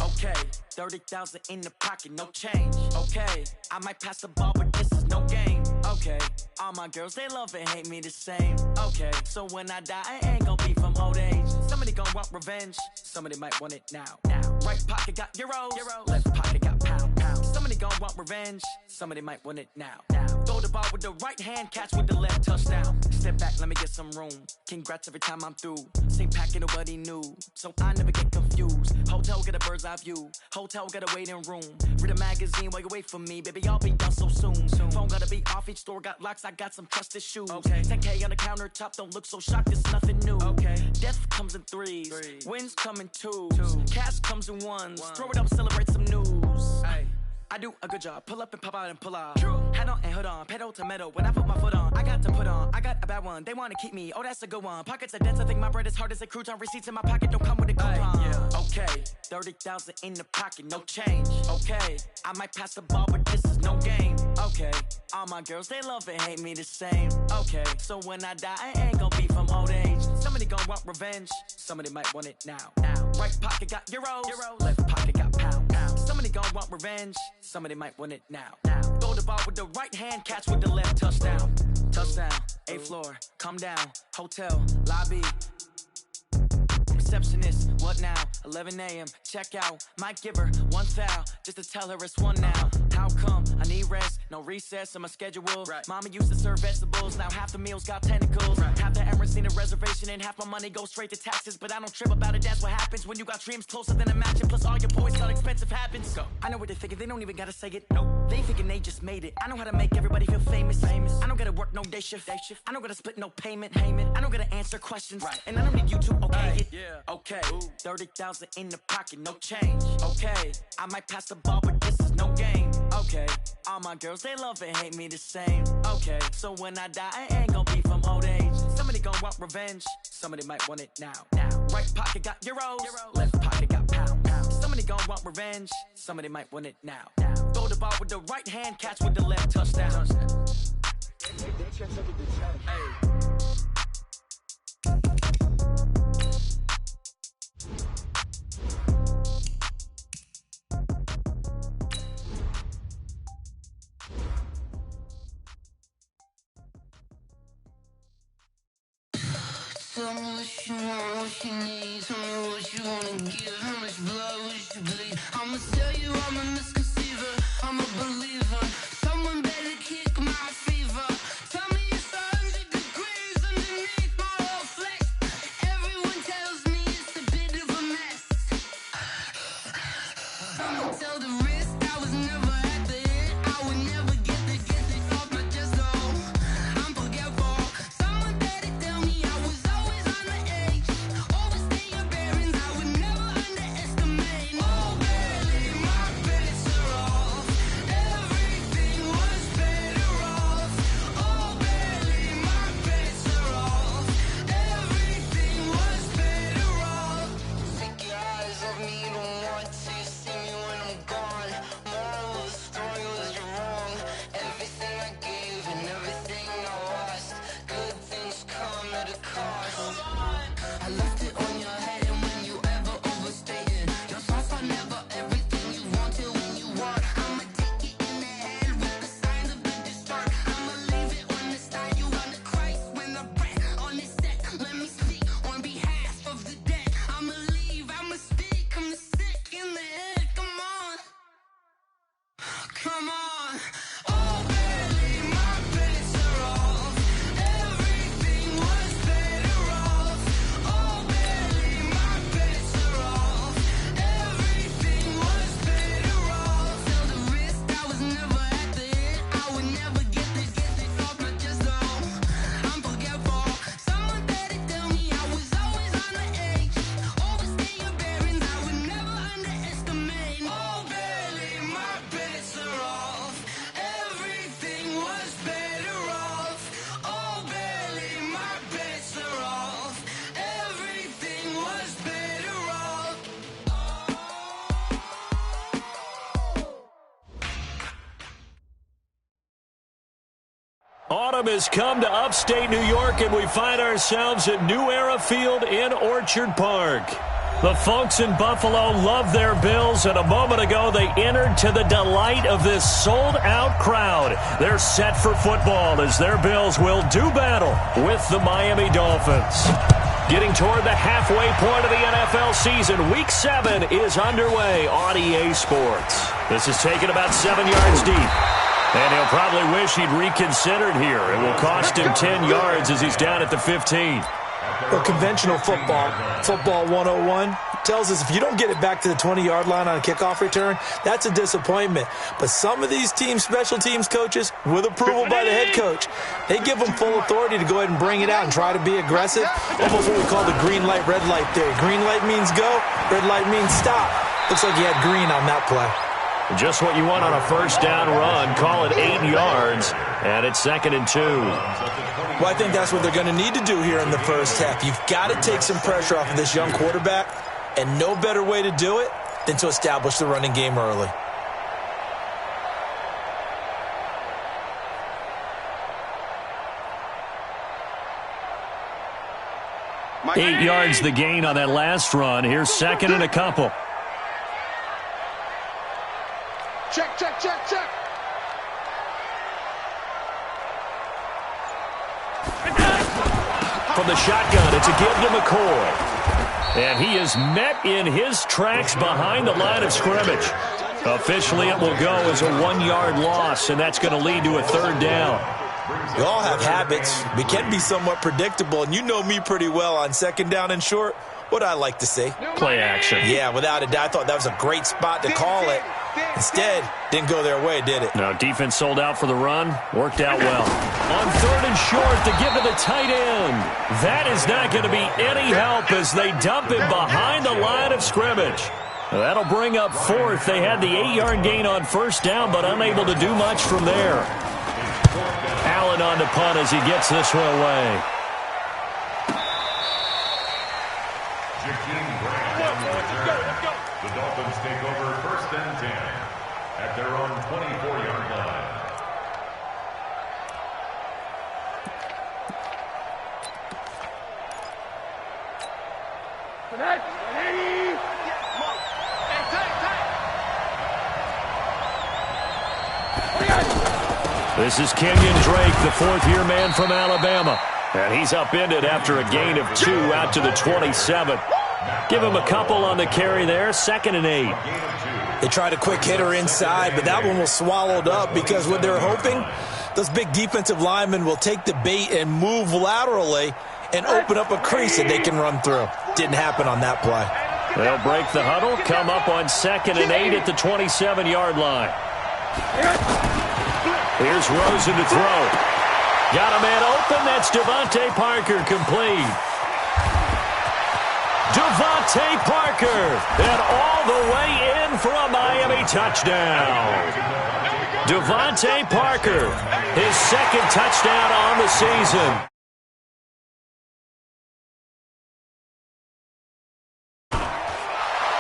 Okay, 30,000 in the pocket, no change. Okay, I might pass the ball, but this is no game. Okay, all my girls, they love and hate me the same. Okay, so when I die, I ain't gon' be from old age. Somebody gon' want revenge, somebody might want it now. Right pocket got euros, left pocket got pounds. Somebody gon' want revenge, somebody might want it now. Throw the ball with the right hand, catch with the left, touchdown. Step back, let me get some room. Congrats every time I'm through. Same packet, nobody knew, so I never get confused. Hotel get a bird's eye view. Hotel got a waiting room. Read a magazine while you wait for me, baby. I'll be done so soon. Phone gotta be off. Each store got locks. I got some trusted shoes. Okay. 10K on the countertop. Don't look so shocked. It's nothing new. Okay. Death comes in threes. Wins come in twos. Cash comes in ones. Throw it up, celebrate some news. Ay. I do a good job. Pull up and pop out and pull out. Hat on and hood on. Pedal to metal. When I put my foot on, I got to put on. I got a bad one. They want to keep me. Oh, that's a good one. Pockets are dense. I think my bread is hard as a crouton. Receipts in my pocket don't come with a coupon. Yeah. Okay. 30,000 in the pocket. No change. Okay. I might pass the ball, but this is no game. Okay. All my girls, they love and hate me the same. Okay. So when I die, I ain't gonna be from old age. Somebody gonna want revenge. Somebody might want it now. Right pocket got euros. Left pocket got pounds. Somebody gonna want revenge. Somebody might want it now. Throw the ball with the right hand, catch with the left, touchdown. Touchdown, 8th floor, come down, hotel, lobby. Receptionist, what now? 11 a.m., check out. Might give her one foul, just to tell her it's one now. How come? I need rest, no recess in my schedule. Right. Mama used to serve vegetables, now half the meals got tentacles. Right. Half the Emirates need a reservation and half my money goes straight to taxes. But I don't trip about it, that's what happens when you got dreams closer than imagine. Plus all your boys got expensive habits. Go. I know what they're thinking, they don't even gotta say it. Nope. They thinking they just made it. I know how to make everybody feel famous. I don't gotta work no day shift. I don't gotta split no payment. I don't gotta answer questions. Right. And I don't need you to okay it. Yeah. Okay, 30,000 in the pocket, no change. Okay, I might pass the ball, but this is no game. Okay, all my girls, they love and hate me the same. Okay, so when I die, I ain't gonna be from old age. Somebody gonna want revenge. Somebody might want it now. Right pocket got euros, left pocket got pound. Somebody gon' want revenge, somebody might want it now. Throw the ball with the right hand, catch with the left, touchdown.
Tell me what you want, what you need. Tell me what you wanna give. How much blood would you bleed? I'ma tell you I'm a misconceiver. I'm a believer. Someone better kick my fever. Tell me it's 100 degrees underneath my whole flesh. Everyone tells me it's a bit of a mess. I'ma tell the wrist I was never at the hit. I would never get this off my chest though. I'm forgetful. Someone better tell me I was always on the edge. Overstay your bearings, I would never underestimate. Oh, barely, my bets are off. Everything was better off. Oh, barely, my bets are off. Everything was better off. Take your eyes off me, don't want to see me when I'm gone. Moral of the story was you're wrong. Everything I gave and everything I lost. Good things come at a cost. I left it on your head, and when you ever overstated, your thoughts are never everything you wanted when you want. I'ma take it in the head with the signs of the distort. I'ma leave it on the side. You on the Christ when the breath on this set. Let me speak on behalf of the dead. I'ma leave, I'ma speak. I'm sick in the head. Come on, come on. Oh, barely, my bets are off. Everything was better off. Oh, barely, my bets are off. Everything was better off. Tell the wrist I was never at the hit. I would never get this off my chest though. I'm forgetful. Someone better tell me I was always on the edge. Overstay your bearings, I would never underestimate. Oh, barely, my bets are off. Everything was better off. Oh, barely, my bets are off. Everything was better off.
Autumn has come to upstate New York, and we find ourselves at New Era Field in Orchard Park. The folks in Buffalo love their Bills, and a moment ago they entered to the delight of this sold-out crowd. They're set for football as their Bills will do battle with the Miami Dolphins. Getting toward the halfway point of the NFL season, Week 7 is underway on EA Sports. This is taken about 7 yards deep. And he'll probably wish he'd reconsidered here. It will cost him 10 yards as he's down at the 15.
Well, conventional football 101, tells us if you don't get it back to the 20-yard line on a kickoff return, that's a disappointment. But some of these teams, special teams coaches, with approval by the head coach, they give them full authority to go ahead and bring it out and try to be aggressive. Almost what we call the green light, red light theory. Green light means go, red light means stop. Looks like he had green on that play.
Just what you want on a first down run. Call it 8 yards, and it's 2nd and 2.
Well, I think that's what they're going to need to do here in the first half. You've got to take some pressure off of this young quarterback, and no better way to do it than to establish the running game early.
Eight yards the gain on that last run. Here's 2nd and a couple.
Check, check, check, check.
From the shotgun, it's a give to McCoy. And he is met in his tracks behind the line of scrimmage. Officially, it will go as a 1-yard loss, and that's going to lead to a 3rd down.
We all have habits. We can be somewhat predictable, and you know me pretty well on 2nd down and short. What I like to say?
Play action.
Yeah, without a doubt. I thought that was a great spot to call it. Instead, didn't go their way, did it?
No, defense sold out for the run. Worked out well. On 3rd and short to give to the tight end. That is not going to be any help as they dump him behind the line of scrimmage. That'll bring up 4th. They had the 8-yard gain on 1st down, but unable to do much from there. Allen on to punt as he gets this one away.
The Dolphins take over 1st and 10 at their own 24-yard line.
This is Kenyon Drake, the fourth-year man from Alabama. And he's upended after a gain of 2 out to the 27. Give him a couple on the carry there, 2nd and 8.
They tried a quick hitter inside, but that one was swallowed up because what they're hoping, those big defensive linemen will take the bait and move laterally and open up a crease that they can run through. Didn't happen on that play.
They'll break the huddle, come up on 2nd and 8 at the 27-yard line. Here's Rosen to throw. Got a man open. That's Devontae Parker, complete. Devontae Parker, and all the way in for a Miami touchdown. Devontae Parker, his 2nd touchdown on the season.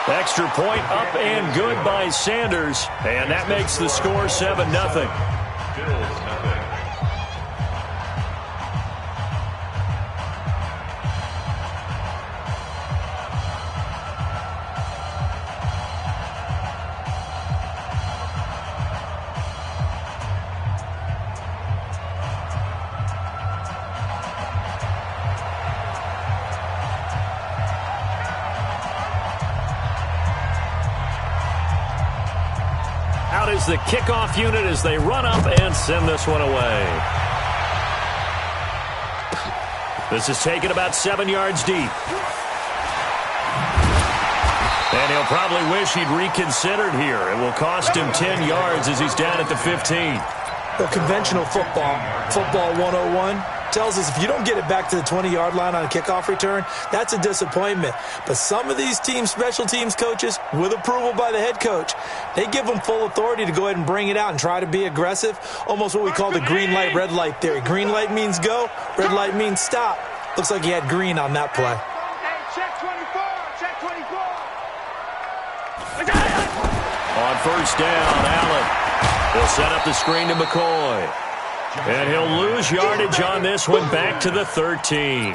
Extra point up and good by Sanders, and that makes the score 7-0. Out is the kickoff unit as they run up and send this one away. This is taken about 7 yards deep. And he'll probably wish he'd reconsidered here. It will cost him 10 yards as he's down at the 15.
Well, conventional football 101, tells us if you don't get it back to the 20-yard line on a kickoff return, that's a disappointment. But some of these teams, special teams coaches, with approval by the head coach, they give them full authority to go ahead and bring it out and try to be aggressive, almost what we call the green light, red light theory. Green light means go, red light means stop. Looks like he had green on that play.
Check 24, check 24.
On 1st down, Allen will set up the screen to McCoy. And he'll lose yardage on this one back to the 13.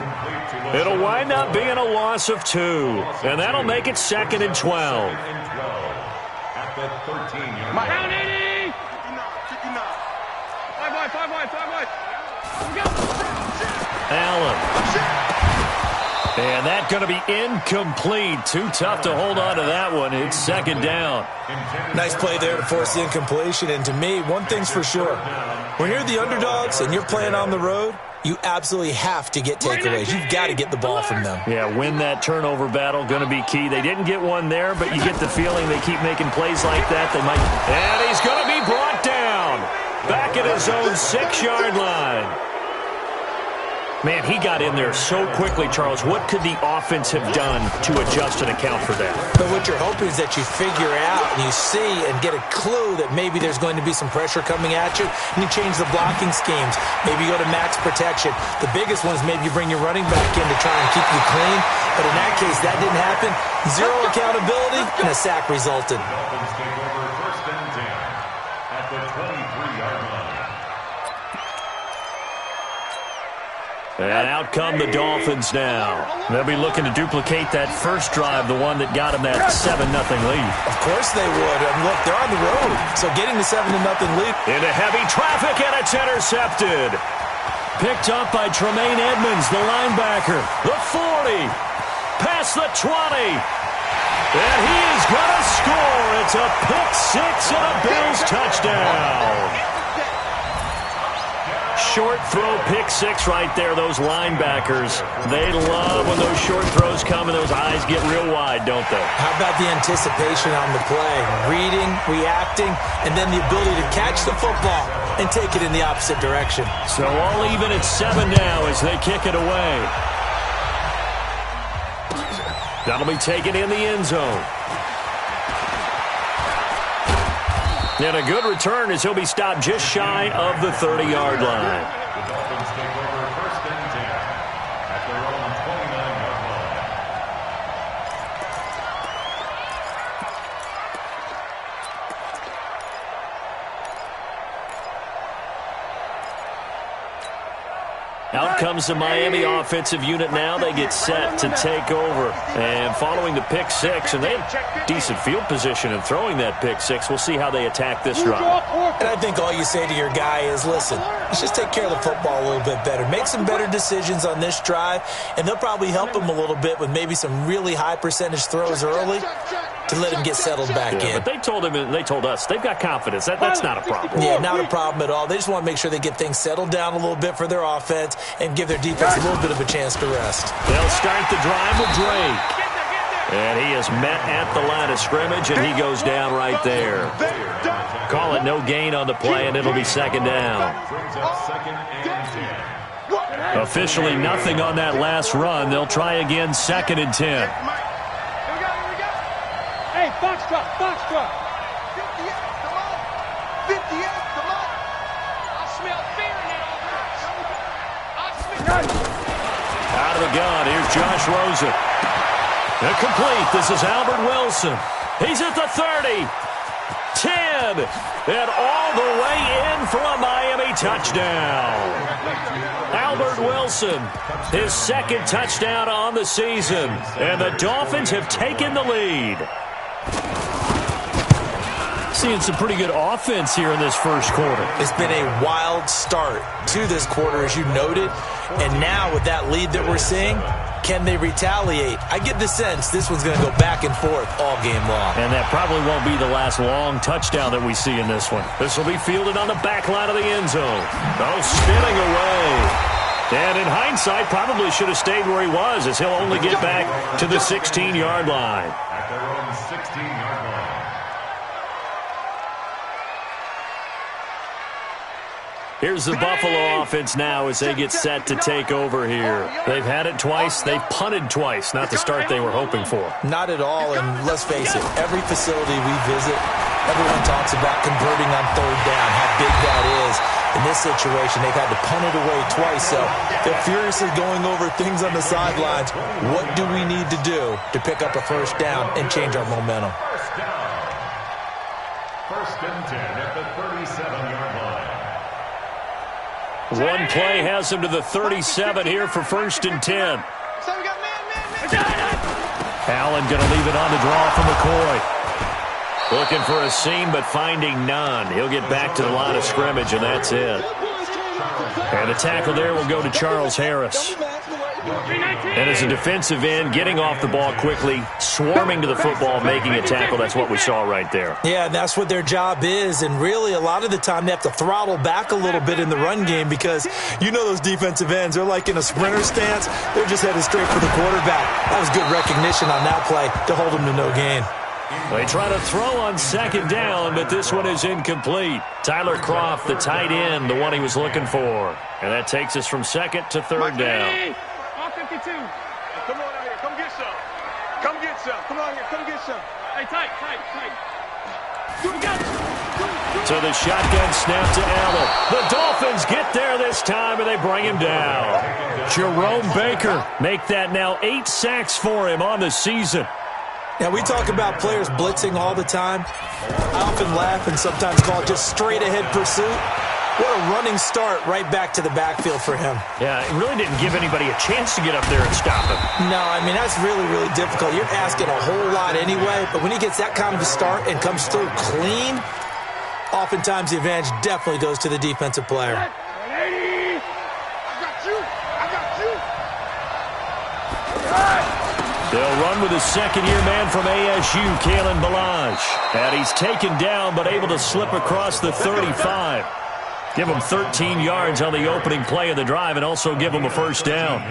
It'll wind up being a loss of 2. And that'll make it 2nd and 12.
At the 13-yard line.
Down 80. 5 wide.
Allen. And that's going to be incomplete. Too tough to hold on to that one. It's 2nd down.
Nice play there to force the incompletion. And to me, one thing's for sure. When you're the underdogs and you're playing on the road, you absolutely have to get takeaways. You've got to get the ball from them.
Yeah, win that turnover battle, going to be key. They didn't get one there, but you get the feeling they keep making plays like that. They might. And he's going to be brought down back at his own 6-yard line. Man, he got in there so quickly, Charles. What could the offense have done to adjust and account for that?
But what you're hoping is that you figure out and you see and get a clue that maybe there's going to be some pressure coming at you, and you change the blocking schemes. Maybe you go to max protection. The biggest one is maybe you bring your running back in to try and keep you clean. But in that case, that didn't happen. Zero accountability, and a sack resulted.
Dolphins take over 1st and 10 at the 23-yard line.
And out come the Dolphins now. They'll be looking to duplicate that first drive, the one that got them that 7-0 lead.
Of course they would. And look, they're on the road. So getting the 7-0 lead.
Into heavy traffic, and it's intercepted. Picked up by Tremaine Edmonds, the linebacker. The 40. Past the 20. And he is going to score. It's a pick 6 and a Bills touchdown. Short throw, pick 6 right there. Those linebackers, they love when those short throws come and those eyes get real wide, don't they?
How about the anticipation on the play? Reading, reacting, and then the ability to catch the football and take it in the opposite direction.
So all even at 7 now as they kick it away. That'll be taken in the end zone. And a good return as he'll be stopped just shy of the 30-yard line.
The Dolphins take over 1st and 10 at their own 29-yard line.
comes the Miami offensive unit now. They get set to take over. And following the pick six, and they have decent field position in throwing that pick six. We'll see how they attack this drive.
And I think all you say to your guy is, listen, let's just take care of the football a little bit better. Make some better decisions on this drive, and they'll probably help him a little bit with maybe some really high percentage throws early to let him get settled back in.
But they told him, and they told us, they've got confidence. That's not a problem.
Yeah, not a problem at all. They just want to make sure they get things settled down a little bit for their offense and give their defense a little bit of a chance to rest.
They'll start the drive with Drake. And he is met at the line of scrimmage, and he goes down right there. Call it no gain on the play, and it'll be second down. Officially nothing on that last run. They'll try again, 2nd and 10.
Hey, Foxtrot, Foxtrot.
58, come on. 58, come on.
I smell fear in that offense.
Out of the gun, here's Josh Rosen. Incomplete. This is Albert Wilson. He's at the 30. 10. And all the way in for a Miami touchdown. Albert Wilson, his 2nd touchdown on the season. And the Dolphins have taken the lead. Seeing some pretty good offense here in this first quarter.
It's been a wild start to this quarter, as you noted. And now with that lead that we're seeing, can they retaliate? I get the sense this one's going to go back and forth all game long.
And that probably won't be the last long touchdown that we see in this one. This will be fielded on the back line of the end zone. Oh, spinning away. And in hindsight, probably should have stayed where he was, as he'll only get back to the 16-yard line.
At their own 16-yard line.
Here's the Buffalo offense now as they get set to take over here. They've had it twice. They've punted twice. Not the start they were hoping for.
Not at all, and let's face it, every facility we visit, everyone talks about converting on 3rd down, how big that is. In this situation, they've had to punt it away twice, so they're furiously going over things on the sidelines. What do we need to do to pick up a 1st down and change our momentum?
First down. 1st and 10 at the 37-yard line.
One play has him to the 37 here for 1st and 10. Allen going to leave it on the draw for McCoy. Looking for a seam, but finding none. He'll get back to the line of scrimmage, and that's it. And the tackle there will go to Charles Harris. And as a defensive end, getting off the ball quickly, swarming to the football, making a tackle, that's what we saw right there.
Yeah, that's what their job is, and really a lot of the time they have to throttle back a little bit in the run game because you know those defensive ends, they're like in a sprinter stance. They're just headed straight for the quarterback. That was good recognition on that play to hold them to no gain.
They try to throw on 2nd down, but this one is incomplete. Tyler Kroft, the tight end, the one he was looking for. And that takes us from 2nd to 3rd down.
Come on out here. Come get some. Come get some. Come on here. Come get some. Hey, tight.
So the shotgun snap to Allen. The Dolphins get there this time, and they bring him down. Jerome Baker make that now 8 sacks for him on the season.
Now, we talk about players blitzing all the time. I often laugh and sometimes call it just straight-ahead pursuit. What a running start right back to the backfield for him.
Yeah, it really didn't give anybody a chance to get up there and stop him.
No, I mean, that's really, really difficult. You're asking a whole lot anyway, but when he gets that kind of a start and comes through clean, oftentimes the advantage definitely goes to the defensive player.
I got you.
They'll run with a 2nd-year man from ASU, Kalen Ballage. And he's taken down but able to slip across the 35. Give him 13 yards on the opening play of the drive and also give him a 1st down.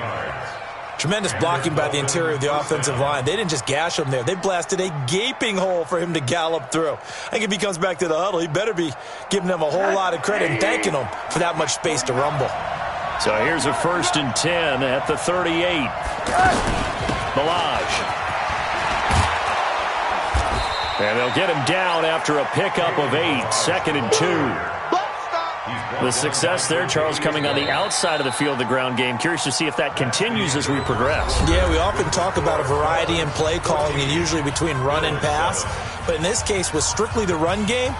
Tremendous blocking by the interior of the offensive line. They didn't just gash him there. They blasted a gaping hole for him to gallop through. I think if he comes back to the huddle, he better be giving them a whole lot of credit and thanking them for that much space to rumble.
So here's a 1st and 10 at the 38. Ballage. And they'll get him down after a pickup of 8, 2nd and 2. The success there, Charles, coming on the outside of the field, the ground game. Curious to see if that continues as we progress.
Yeah, we often talk about a variety in play calling and usually between run and pass. But in this case, with strictly the run game,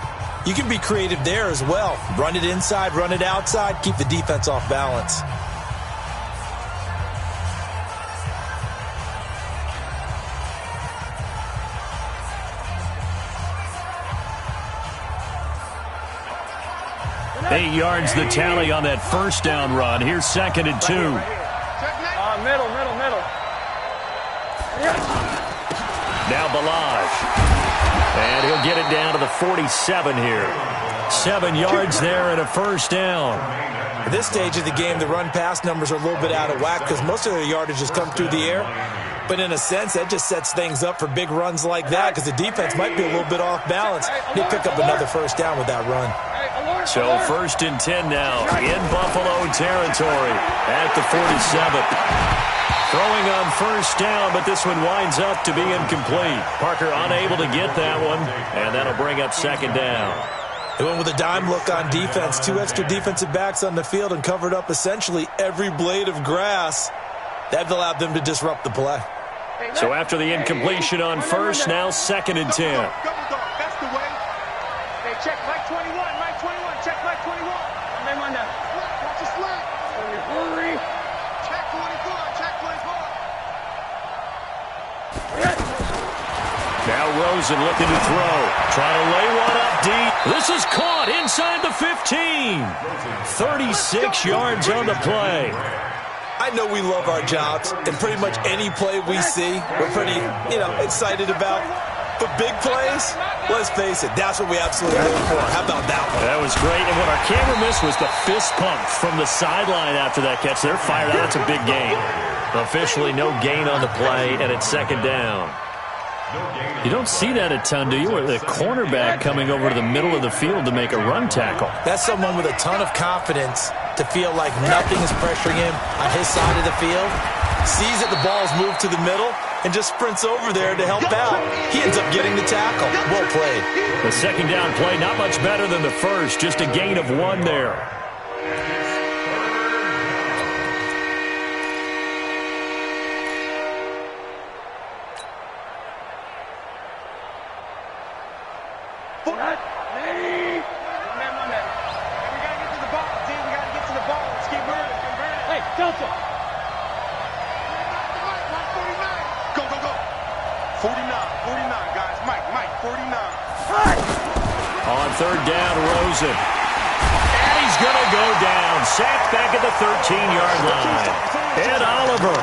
you can be creative there as well. Run it inside, run it outside, keep the defense off balance.
8 yards the tally on that first down run. Here's 2nd and 2.
Middle.
Now Balaj. And he'll get it down to the 47 here. 7 yards there and a first down.
At this stage of the game, the run-pass numbers are a little bit out of whack because most of their yardage has come through the air. But in a sense, that just sets things up for big runs like that because the defense might be a little bit off balance. They pick up another first down with that run.
So 1st and 10 now in Buffalo territory at the 47. Throwing on first down, but this one winds up to be incomplete. Parker unable to get that one, and that'll bring up 2nd down.
They went with a dime look on defense. 2 extra defensive backs on the field and covered up essentially every blade of grass. That allowed them to disrupt the play.
So after the incompletion on first, now 2nd and 10.
That's the way. Hey, check Mike 21. Check Mike 21. Watch the slant. Hurry. Check 24.
Now Rosen looking to throw. Trying to lay one up deep. This is caught inside the 15. 36 yards on the play.
I know we love our jobs, and pretty much any play we see, we're pretty, excited about. But big plays, let's face it, that's what we absolutely live for. How about that one?
That was great, and what our camera missed was the fist pump from the sideline after that catch. They're fired out. That's a big gain. Officially no gain on the play, and it's 2nd down. You don't see that a ton, do you? Where the cornerback coming over to the middle of the field to make a run tackle.
That's someone with a ton of confidence to feel like nothing is pressuring him on his side of the field. Sees that the ball's moved to the middle and just sprints over there to help out. He ends up getting the tackle. Well played.
The 2nd down play, not much better than the first. Just a gain of 1 there. On 3rd down, Rosen. And he's going to go down. Sacked back at the 13-yard line. Ed Oliver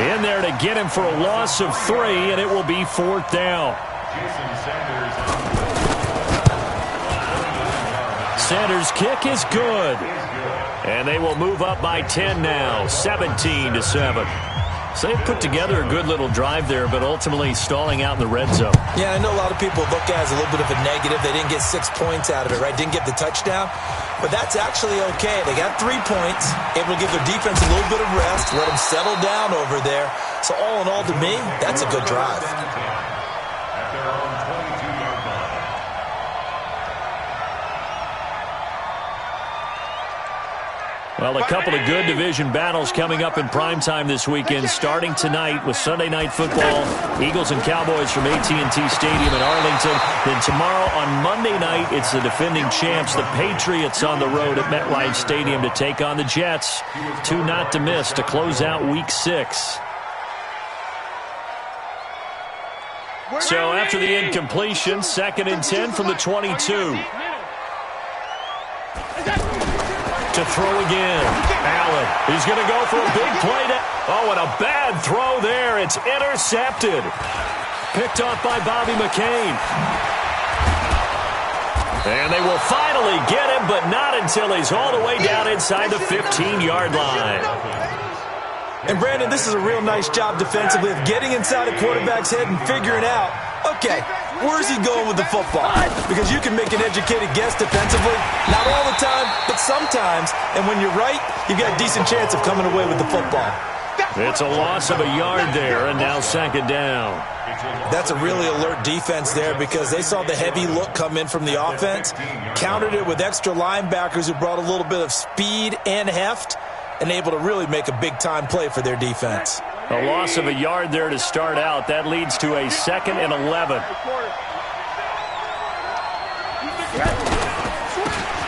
in there to get him for a loss of 3, and it will be 4th down. Sanders' kick is good. And they will move up by 10 now, 17-7. So they put together a good little drive there, but ultimately stalling out in the red zone.
Yeah, I know a lot of people look at it as a little bit of a negative. They didn't get 6 points out of it, right? Didn't get the touchdown. But that's actually okay. They got 3 points, able to give their defense a little bit of rest, let them settle down over there. So all in all, to me, that's a good drive.
Well, a couple of good division battles coming up in primetime this weekend, starting tonight with Sunday Night Football, Eagles and Cowboys from AT&T Stadium in Arlington. Then tomorrow on Monday night, it's the defending champs, the Patriots, on the road at MetLife Stadium to take on the Jets. 2 not to miss to close out Week 6. So after the incompletion, 2nd and 10 from the 22. To throw again. Allen, he's going to go for a big play. Oh, and a bad throw there. It's intercepted. Picked off by Bobby McCain. And they will finally get him, but not until he's all the way down inside the 15-yard line.
And, Brandon, this is a real nice job defensively of getting inside a quarterback's head and figuring out, okay, where's he going with the football? Because you can make an educated guess defensively. Not all the time, but sometimes. And when you're right, you've got a decent chance of coming away with the football.
It's a loss of a yard there, and now 2nd down.
That's a really alert defense there because they saw the heavy look come in from the offense, countered it with extra linebackers who brought a little bit of speed and heft, and able to really make a big-time play for their defense.
A loss of a yard there to start out. That leads to a 2nd and 11.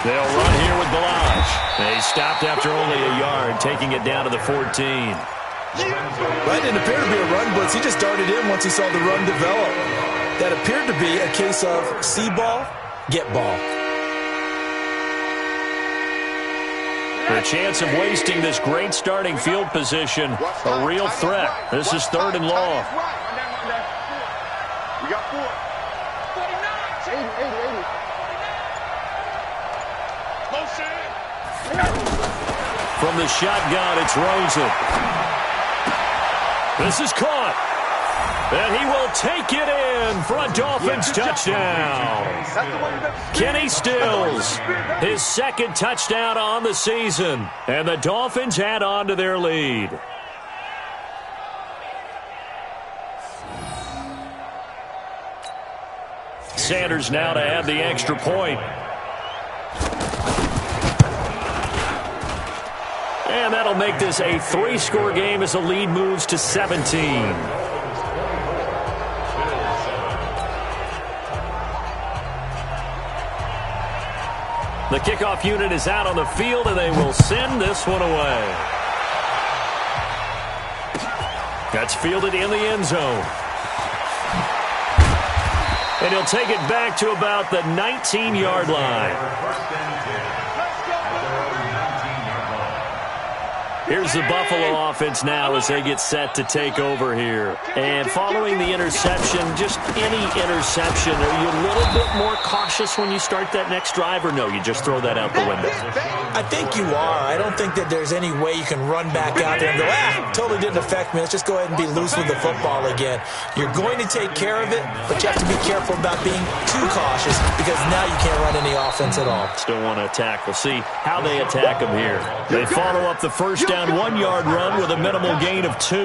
They'll run here with Balaj. They stopped after only a yard, taking it down to the 14.
That didn't appear to be a run blitz. He just darted in once he saw the run develop. That appeared to be a case of see ball, get ball.
The chance of wasting this great starting field position, a real threat. This is 3rd and long.
We got 4. 49. 80.
From the shotgun, it's Rosen. This is caught. And he will take it in for a Dolphins touchdown. Kenny Stills, his 2nd touchdown on the season. And the Dolphins add on to their lead. Sanders now to add the extra point. And that'll make this a 3-score game as the lead moves to 17. The kickoff unit is out on the field, and they will send this one away. That's fielded in the end zone. And he'll take it back to about the 19-yard line. Here's the Buffalo offense now as they get set to take over here. And following the interception, just any interception, are you a little bit more cautious when you start that next drive, or no, you just throw that out the window?
I think you are. I don't think that there's any way you can run back out there and go, totally didn't affect me. Let's just go ahead and be loose with the football again. You're going to take care of it, but you have to be careful about being too cautious because now you can't run any offense at all.
Still want to attack. We'll see how they attack them here. They follow up the first down 1-yard run with a minimal gain of 2.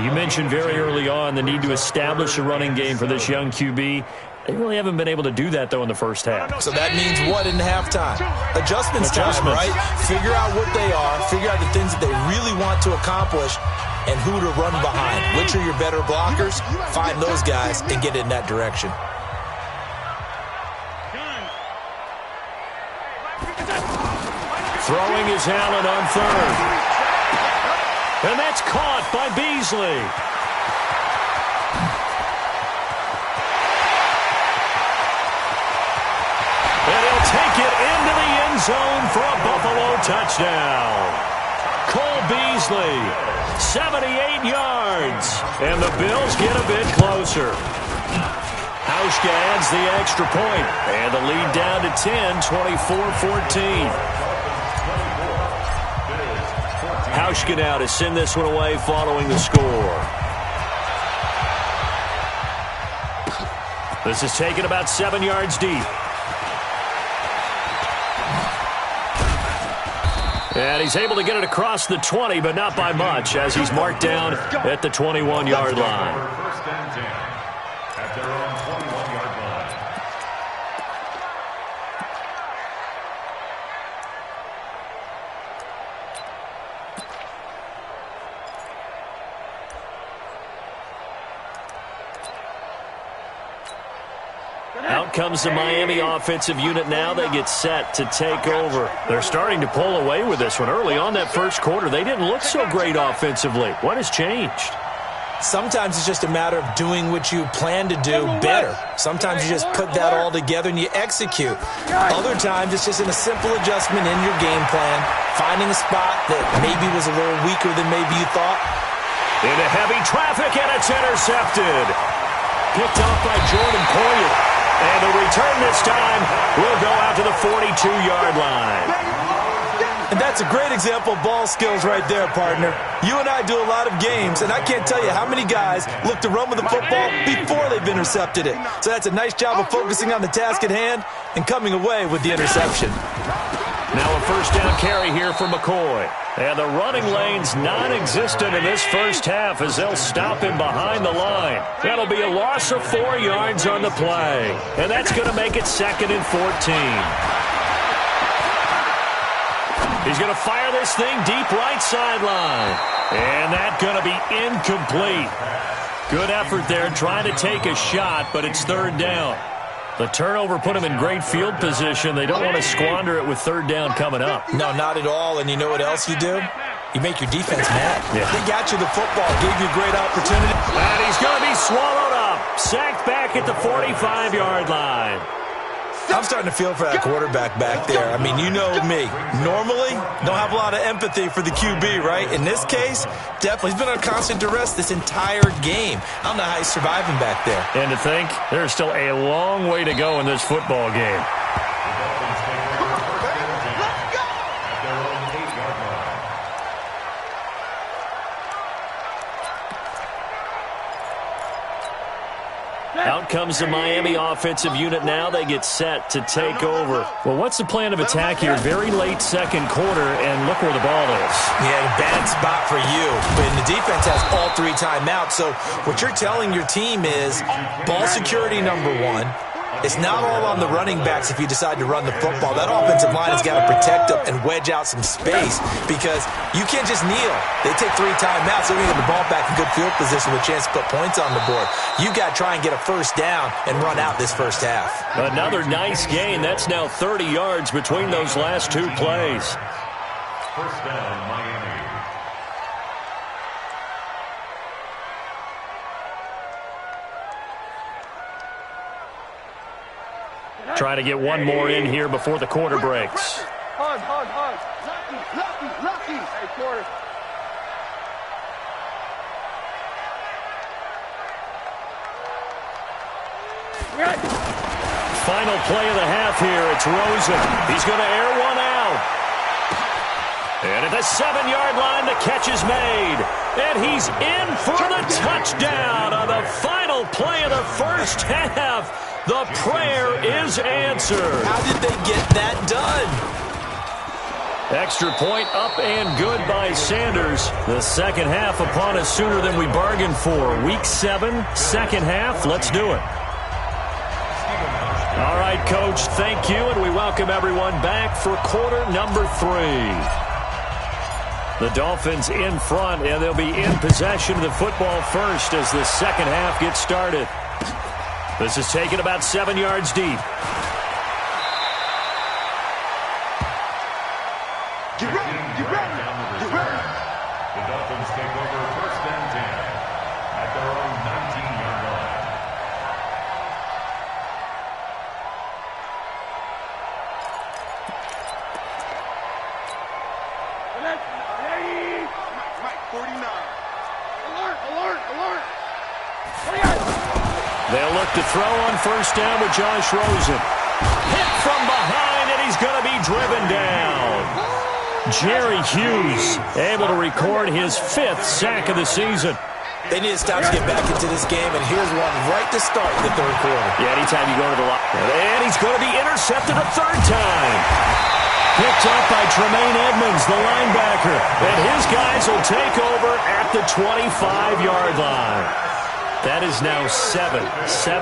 You mentioned very early on the need to establish a running game for this young QB. They really haven't been able to do that, though, in the first half.
So that means what in halftime? Adjustments time, right? Figure out what they are, figure out the things that they really want to accomplish, and who to run behind. Which are your better blockers? Find those guys and get in that direction.
Throwing is Allen on 3rd. And that's caught by Beasley. And he'll take it into the end zone for a Buffalo touchdown. Cole Beasley, 78 yards. And the Bills get a bit closer. Hauschka adds the extra point. And the lead down to 10, 24-14. Hauschka now to send this one away following the score. This is taken about 7 yards deep. And he's able to get it across the 20, but not by much, as he's marked down at the 21-yard line.
First and 10 at their own 21-yard line.
Out comes the Miami offensive unit now. They get set to take over. They're starting to pull away with this one. Early on that first quarter, they didn't look so great offensively. What has changed?
Sometimes it's just a matter of doing what you plan to do better. Sometimes you just put that all together and you execute. Other times it's just in a simple adjustment in your game plan, finding a spot that maybe was a little weaker than maybe you thought.
Into heavy traffic, and it's intercepted. Picked off by Jordan Poyer. And the return this time will go out to the 42-yard line.
And that's a great example of ball skills right there, partner. You and I do a lot of games, and I can't tell you how many guys look to run with the football before they've intercepted it. So that's a nice job of focusing on the task at hand and coming away with the interception.
Now a first down carry here for McCoy. And the running lane's non-existent in this first half as they'll stop him behind the line. That'll be a loss of 4 yards on the play. And that's going to make it 2nd and 14. He's going to fire this thing deep right sideline. And that's going to be incomplete. Good effort there trying to take a shot, but it's 3rd down. The turnover put them in great field position. They don't want to squander it with 3rd down coming up.
No, not at all. And you know what else you do? You make your defense mad.
Yeah.
They got you the football, gave you a great opportunity.
And he's going to be swallowed up. Sacked back at the 45-yard line.
I'm starting to feel for that quarterback back there. I mean, you know me. Normally, don't have a lot of empathy for the QB, right? In this case, definitely. He's been on constant duress this entire game. I don't know how he's surviving back there.
And to think, there's still a long way to go in this football game. Out comes the Miami offensive unit now. They get set to take over. Well, what's the plan of attack here? Very late second quarter, and look where the ball is.
Yeah, a bad spot for you. But the defense has all 3 timeouts. So what you're telling your team is ball security number 1. It's not all on the running backs if you decide to run the football. That offensive line has got to protect them and wedge out some space because you can't just kneel. They take 3 timeouts. They're going to get the ball back in good field position with a chance to put points on the board. You got to try and get a first down and run out this first half.
Another nice gain. That's now 30 yards between those last 2 plays.
First down, Miami.
Trying to get one more in here before the quarter breaks.
Hug. Lucky. Hey, quarter.
Final play of the half here. It's Rosen. He's going to air one out. And at the 7-yard line, the catch is made. And he's in for the touchdown on the final play of the first half. The prayer is answered.
How did they get that done?
Extra point up and good by Sanders. The second half upon us sooner than we bargained for. Week 7, second half. Let's do it. All right, Coach, thank you, and we welcome everyone back for quarter number 3. The Dolphins in front, and they'll be in possession of the football first as the second half gets started. This is taken about 7 yards deep.
Get ready.
The Dolphins take over first and 10 at their own 19-yard line.
Mike, 49. Alert.
They'll look to throw on first down with Josh Rosen. Hit from behind, and he's going to be driven down. Jerry Hughes able to record his 5th sack of the season.
They need to stop to get back into this game, and here's one right to start the third quarter.
Yeah, anytime you go to the line. And he's going to be intercepted a 3rd time. Picked up by Tremaine Edmonds, the linebacker. And his guys will take over at the 25-yard line. That is now 7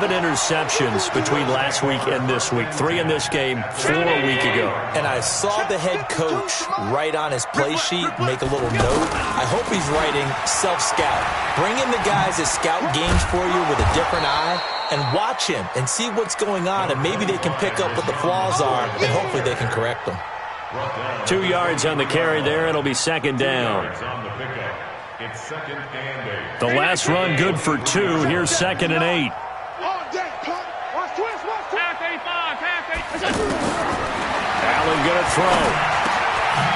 interceptions between last week and this week. 3 in this game, 4 a week ago.
And I saw the head coach write on his play sheet, make a little note. I hope he's writing self-scout. Bring in the guys that scout games for you with a different eye and watch him and see what's going on, and maybe they can pick up what the flaws are, and hopefully they can correct them.
2 yards on the carry there. It'll be second down.
It's second and 8.
The last run good for 2. Here's second and 8. Allen going to throw.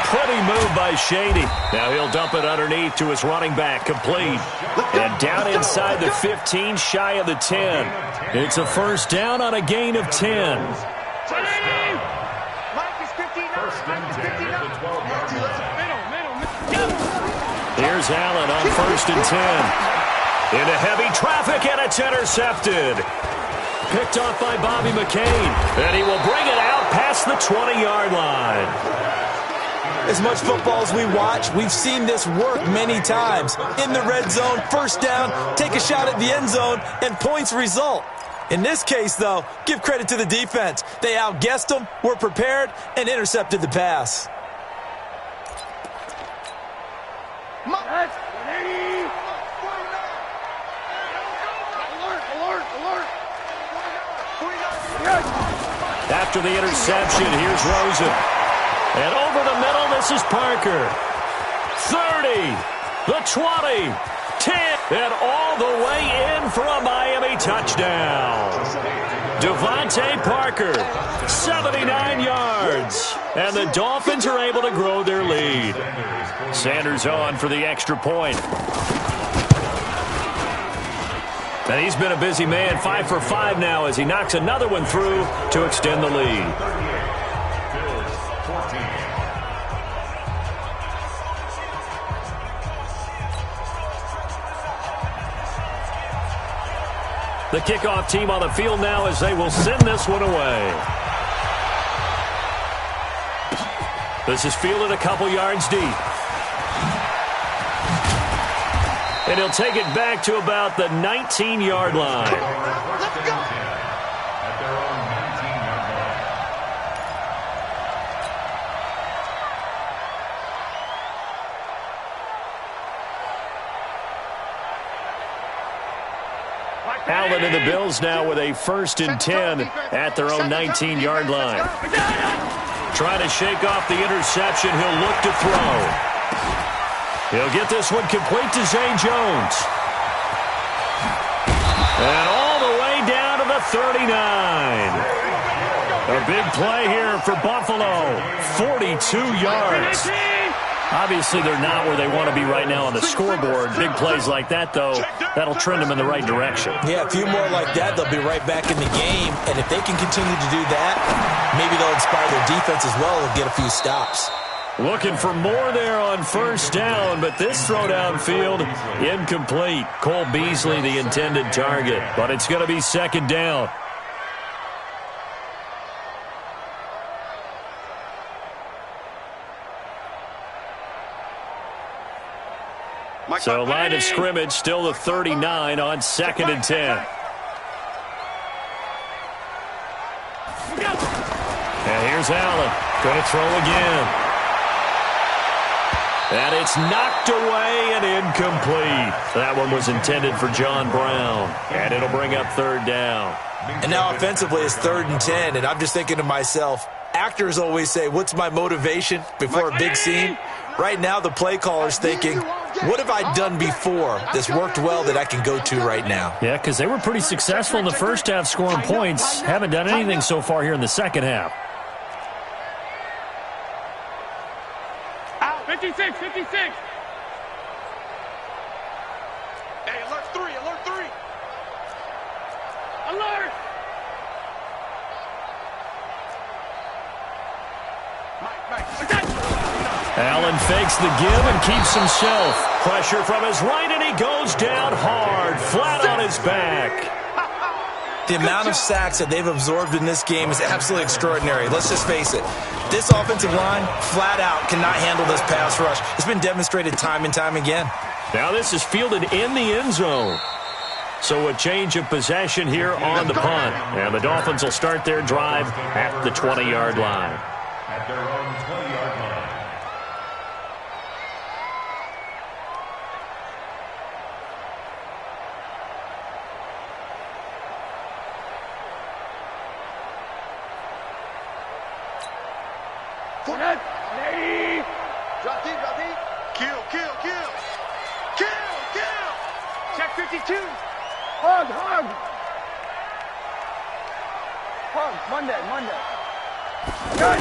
Pretty move by Shady. Now he'll dump it underneath to his running back. Complete. And down inside the 15, shy of the 10. It's a first down on a gain of 10. Here's Allen on first and 10. Into heavy traffic, and it's intercepted. Picked off by Bobby McCain. And he will bring it out past the 20-yard line.
As much football as we watch, we've seen this work many times. In the red zone, first down, take a shot at the end zone, and points result. In this case, though, give credit to the defense. They outguessed them, were prepared, and intercepted the pass.
After the interception, here's Rosen. And over the middle, this is Parker. 30, the 20, 10, and all the way in for a Miami touchdown. Devontae Parker, 79 yards. And the Dolphins are able to grow their lead. Sanders on for the extra point. And he's been a busy man, 5 for 5 now as he knocks another one through to extend the lead. The kickoff team on the field now as they will send this one away. This is fielded a couple yards deep. And he'll take it back to about the 19-yard line.
Let's go.
At their own 19-yard line.
Allen and the Bills now with a 1st and 10 at their own 19-yard line. Trying to shake off the interception. He'll look to throw. He'll get this one complete to Zay Jones. And all the way down to the 39. A big play here for Buffalo. 42 yards. Obviously, they're not where they want to be right now on the scoreboard. Big plays like that, though, that'll trend them in the right direction.
Yeah, a few more like that, they'll be right back in the game. And if they can continue to do that, maybe they'll inspire their defense as well and get a few stops.
Looking for more there on 1st down, but this throw downfield, incomplete. Cole Beasley, the intended target, but it's going to be 2nd down. So line of scrimmage, still the 39 on 2nd and 10. And here's Allen. Going to throw again. And it's knocked away and incomplete. That one was intended for John Brown. And it'll bring up 3rd down.
And now offensively it's 3rd and 10. And I'm just thinking to myself, actors always say, what's my motivation before a big scene? Right now the play caller's thinking, what have I done before that's worked well that I can go to right now?
Yeah, because they were pretty successful in the first half scoring points. Haven't done anything so far here in the second half.
56, 56.
Hey, alert 3, alert 3.
Alert.
Allen fakes the give and keeps himself. Pressure from his right, and he goes down hard, flat on his back.
The amount of sacks that they've absorbed in this game is absolutely extraordinary. Let's just face it. This offensive line, flat out, cannot handle this pass rush. It's been demonstrated time and time again.
Now this is fielded in the end zone. So a change of possession here on the punt. And the Dolphins will start their drive at the 20-yard line.
At their own 20-yard line.
Drop deep, drop deep. Kill, kill, kill. Kill, kill.
Check 52. Hug, hug. Hug, Monday, Monday. Good.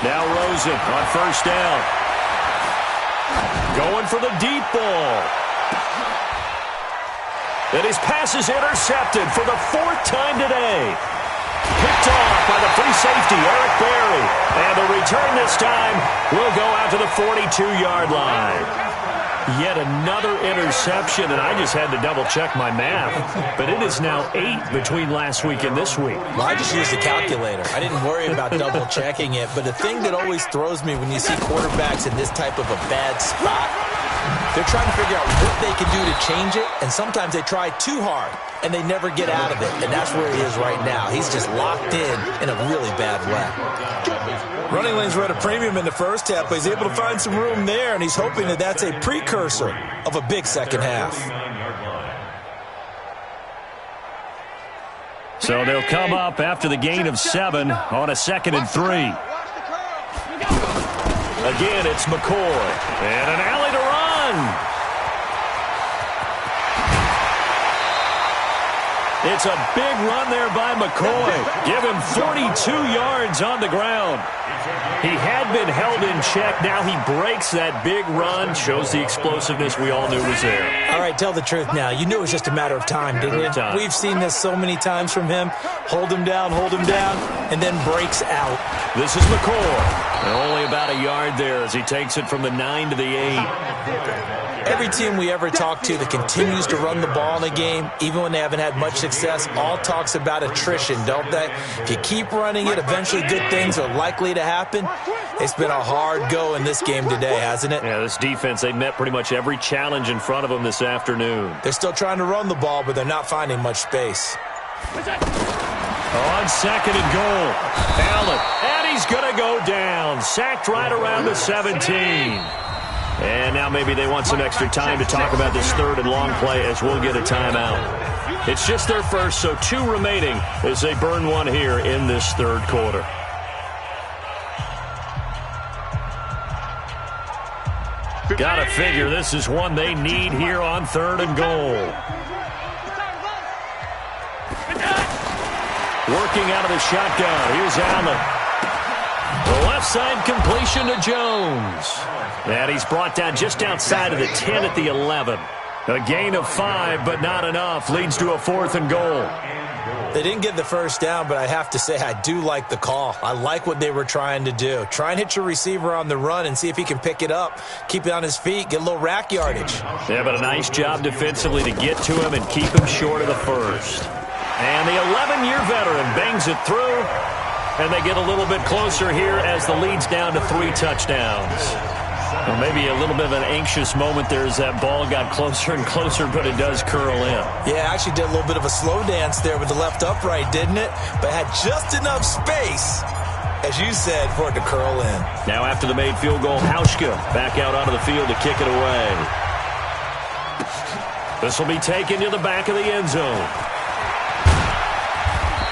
Now Rosen on 1st down. Going for the deep ball. And his pass is intercepted for the 4th time today. Picked off by the free safety, Eric Berry. And the return this time will go out to the 42-yard line. Yet another interception, and I just had to double-check my math. But it is now 8 between last week and this week.
Well, I just used a calculator. I didn't worry about double-checking it. But the thing that always throws me when you see quarterbacks in this type of a bad spot, they're trying to figure out what they can do to change it, and sometimes they try too hard, and they never get out of it, and that's where he is right now. He's just locked in a really bad way. Running lanes were at a premium in the first half, but he's able to find some room there, and he's hoping that that's a precursor of a big second half.
So they'll come up after the gain of 7 on a 2nd and 3. Again, it's McCoy. And an alley to run. It's a big run there by McCoy. Give him 42 yards on the ground. He had been held in check. Now he breaks that big run. Shows the explosiveness we all knew was there.
All right, tell the truth now. You knew it was just a matter of time, didn't you? We've seen this so many times from him. Hold him down, and then breaks out.
This is McCoy. Only about a yard there as he takes it from the 9 to the 8.
Every team we ever talk to that continues to run the ball in a game, even when they haven't had much success, all talks about attrition, don't they? If you keep running it, eventually good things are likely to happen. It's been a hard go in this game today, hasn't it?
Yeah, this defense, they met pretty much every challenge in front of them this afternoon.
They're still trying to run the ball, but they're not finding much space.
On 2nd and goal, Allen, and he's going to go down. Sacked right around the 17. And now maybe they want some extra time to talk about this 3rd and long play as we'll get a timeout. It's just their first, so 2 remaining as they burn one here in this 3rd quarter. Gotta figure this is one they need here on 3rd and goal. Working out of the shotgun. Here's Allen. The left side completion to Jones. And he's brought down just outside of the 10 at the 11. A gain of 5, but not enough. Leads to a 4th and goal.
They didn't get the first down, but I have to say I do like the call. I like what they were trying to do. Try and hit your receiver on the run and see if he can pick it up. Keep it on his feet, get a little rack yardage.
Yeah, but a nice job defensively to get to him and keep him short of the first. And the 11-year veteran bangs it through. And they get a little bit closer here as the lead's down to 3 touchdowns. Well, maybe a little bit of an anxious moment there as that ball got closer and closer, but it does curl in.
Yeah, actually did a little bit of a slow dance there with the left upright, didn't it? But had just enough space, as you said, for it to curl in.
Now after the made field goal, Hauschka back out onto the field to kick it away. This will be taken to the back of the end zone.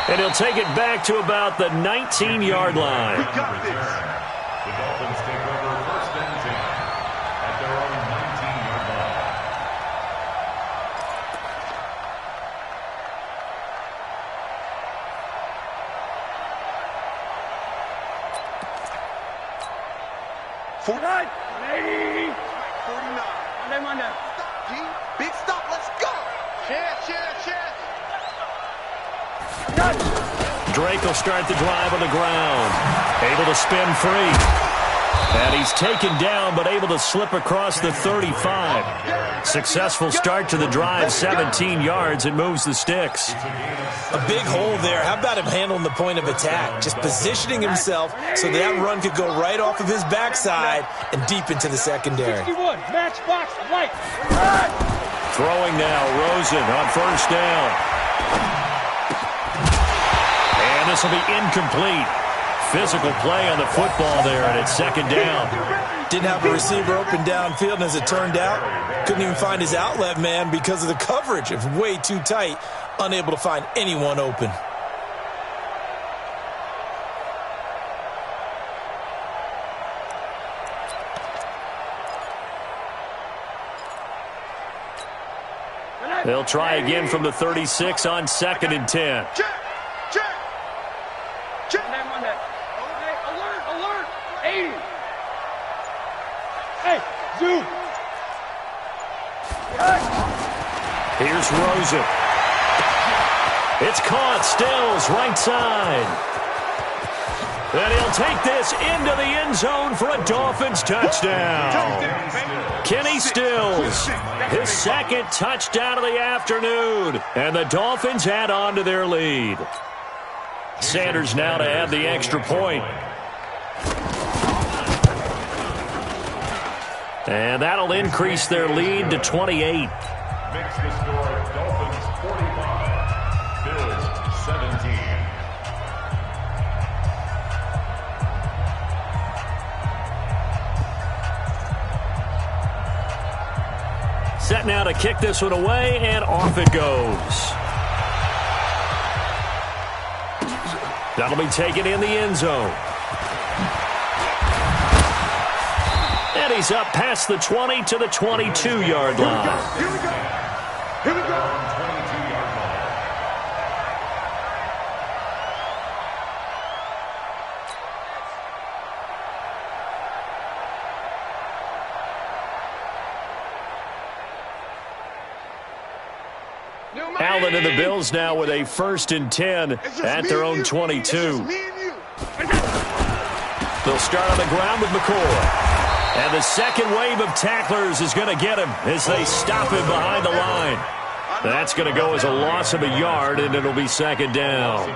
And he'll take it back to about the 19-yard line.
The Dolphins take over 1st and 10 at their own 19-yard line.
Fortnite. 49. Monday. Stop, G. Big stop. Let's go. Cheers.
Drake will start the drive on the ground. Able to spin free. And he's taken down, but able to slip across the 35. Successful start to the drive, 17 yards. It moves the sticks.
A big hole there. How about him handling the point of attack? Just positioning himself so that run could go right off of his backside and deep into the secondary.
61, matchbox, light.
Throwing now, Rosen on 1st down. And this will be incomplete. Physical play on the football there, and it's 2nd down.
Didn't have a receiver open downfield, and as it turned out, couldn't even find his outlet man because of the coverage. It was way too tight, unable to find anyone open.
They'll try again from the 36 on 2nd and 10.
Check. Alert. 80. Hey, zoom.
Here's Rosen. It's caught. Stills, right side. And he'll take this into the end zone for a Dolphins touchdown. Kenny Stills, his 2nd touchdown of the afternoon. And the Dolphins add on to their lead. Sanders now to add the extra point. And that'll increase their lead to 28.
Makes the score Dolphins 45, Bills 17.
Set now to kick this one away, and off it goes. That'll be taken in the end zone. And he's up past the 20 to the 22-yard line.
Here we go.
Allen and the Bills now with a 1st and 10 at their own 22. They'll start on the ground with McCoy. And the second wave of tacklers is going to get him as they stop him behind the line. That's going to go as a loss of a yard, and it'll be 2nd down.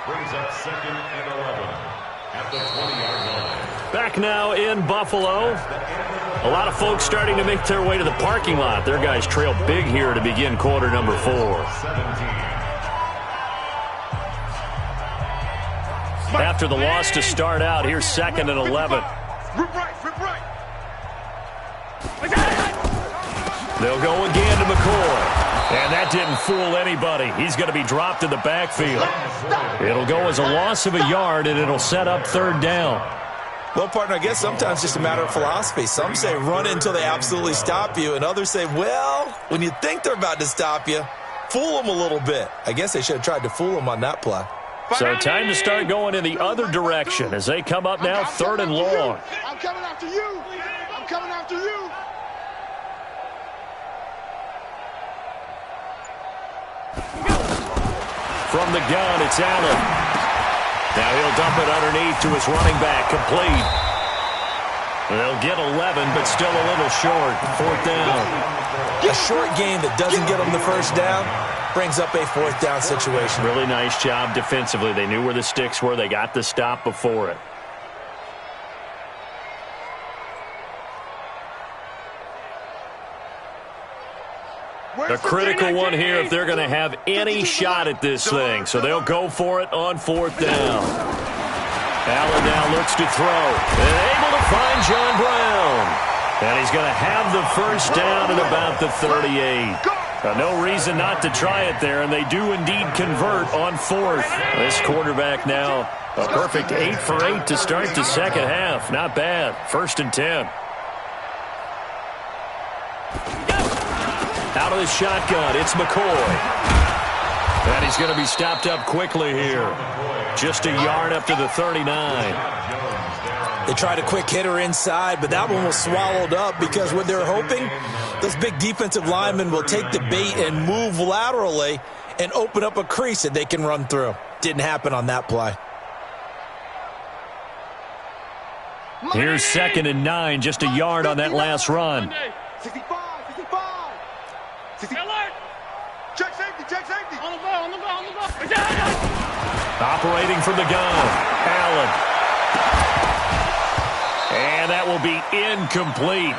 Brings up 2nd and 11 at the 20-yard line.
Back now in Buffalo. A lot of folks starting to make their way to the parking lot. Their guys trail big here to begin quarter number 4.
17.
After the loss to start out, here's 2nd and 11.
Rip right, rip right.
They'll go again to McCoy. And that didn't fool anybody. He's going to be dropped in the backfield. It'll go as a loss of a yard, and it'll set up 3rd down.
Well, partner, I guess sometimes it's just a matter of philosophy. Some say run until they absolutely stop you, and others say, well, when you think they're about to stop you, fool them a little bit. I guess they should have tried to fool them on that play.
So time to start going in the other direction as they come up now 3rd and long.
I'm coming after you. I'm coming after you.
From the gun, it's Allen. Now he'll dump it underneath to his running back, complete. They'll get 11, but still a little short. 4th down.
A short game that doesn't get them the 1st down brings up a 4th down situation.
Really nice job defensively. They knew where the sticks were. They got the stop before it. A critical one here if they're going to have any shot at this thing. So they'll go for it on 4th down. Allen now looks to throw. And able to find John Brown. And he's going to have the 1st down at about the 38. No reason not to try it there, and they do indeed convert on 4th. This quarterback now, a perfect 8 for 8 to start the 2nd half. Not bad. 1st and 10. Out of the shotgun, it's McCoy. And he's going to be stopped up quickly here. Just a yard up to the 39.
They tried a quick hitter inside, but that one was swallowed up because what they're hoping, those big defensive linemen will take the bait and move laterally and open up a crease that they can run through. Didn't happen on that play.
Here's 2nd and 9, just a yard on that last run.
65, 65. 65. Check safety, check safety. On the ball, on the ball, on the ball.
Operating from the gun, Allen. And that will be incomplete.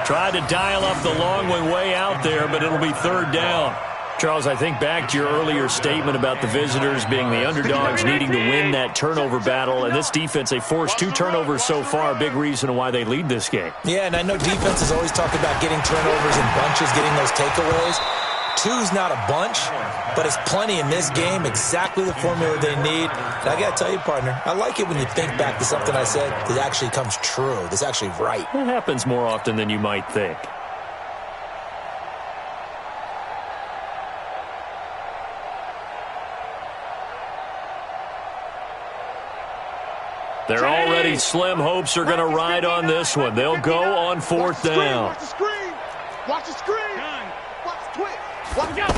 Tried to dial up the long way out there, but it'll be 3rd down. Charles, I think back to your earlier statement about the visitors being the underdogs needing to win that turnover battle. And this defense, they forced 2 turnovers so far, a big reason why they lead this game.
Yeah, and I know defenses always talk about getting turnovers in bunches, getting those takeaways. 2's not a bunch, but it's plenty in this game, exactly the formula they need. And I got to tell you, partner, I like it when you think back to something I said that actually comes true, that's actually right.
It happens more often than you might think. They're already slim hopes are going to ride on this one. They'll go on 4th down.
Watch the screen. Watch the screen. Watch the twitch. Watch out.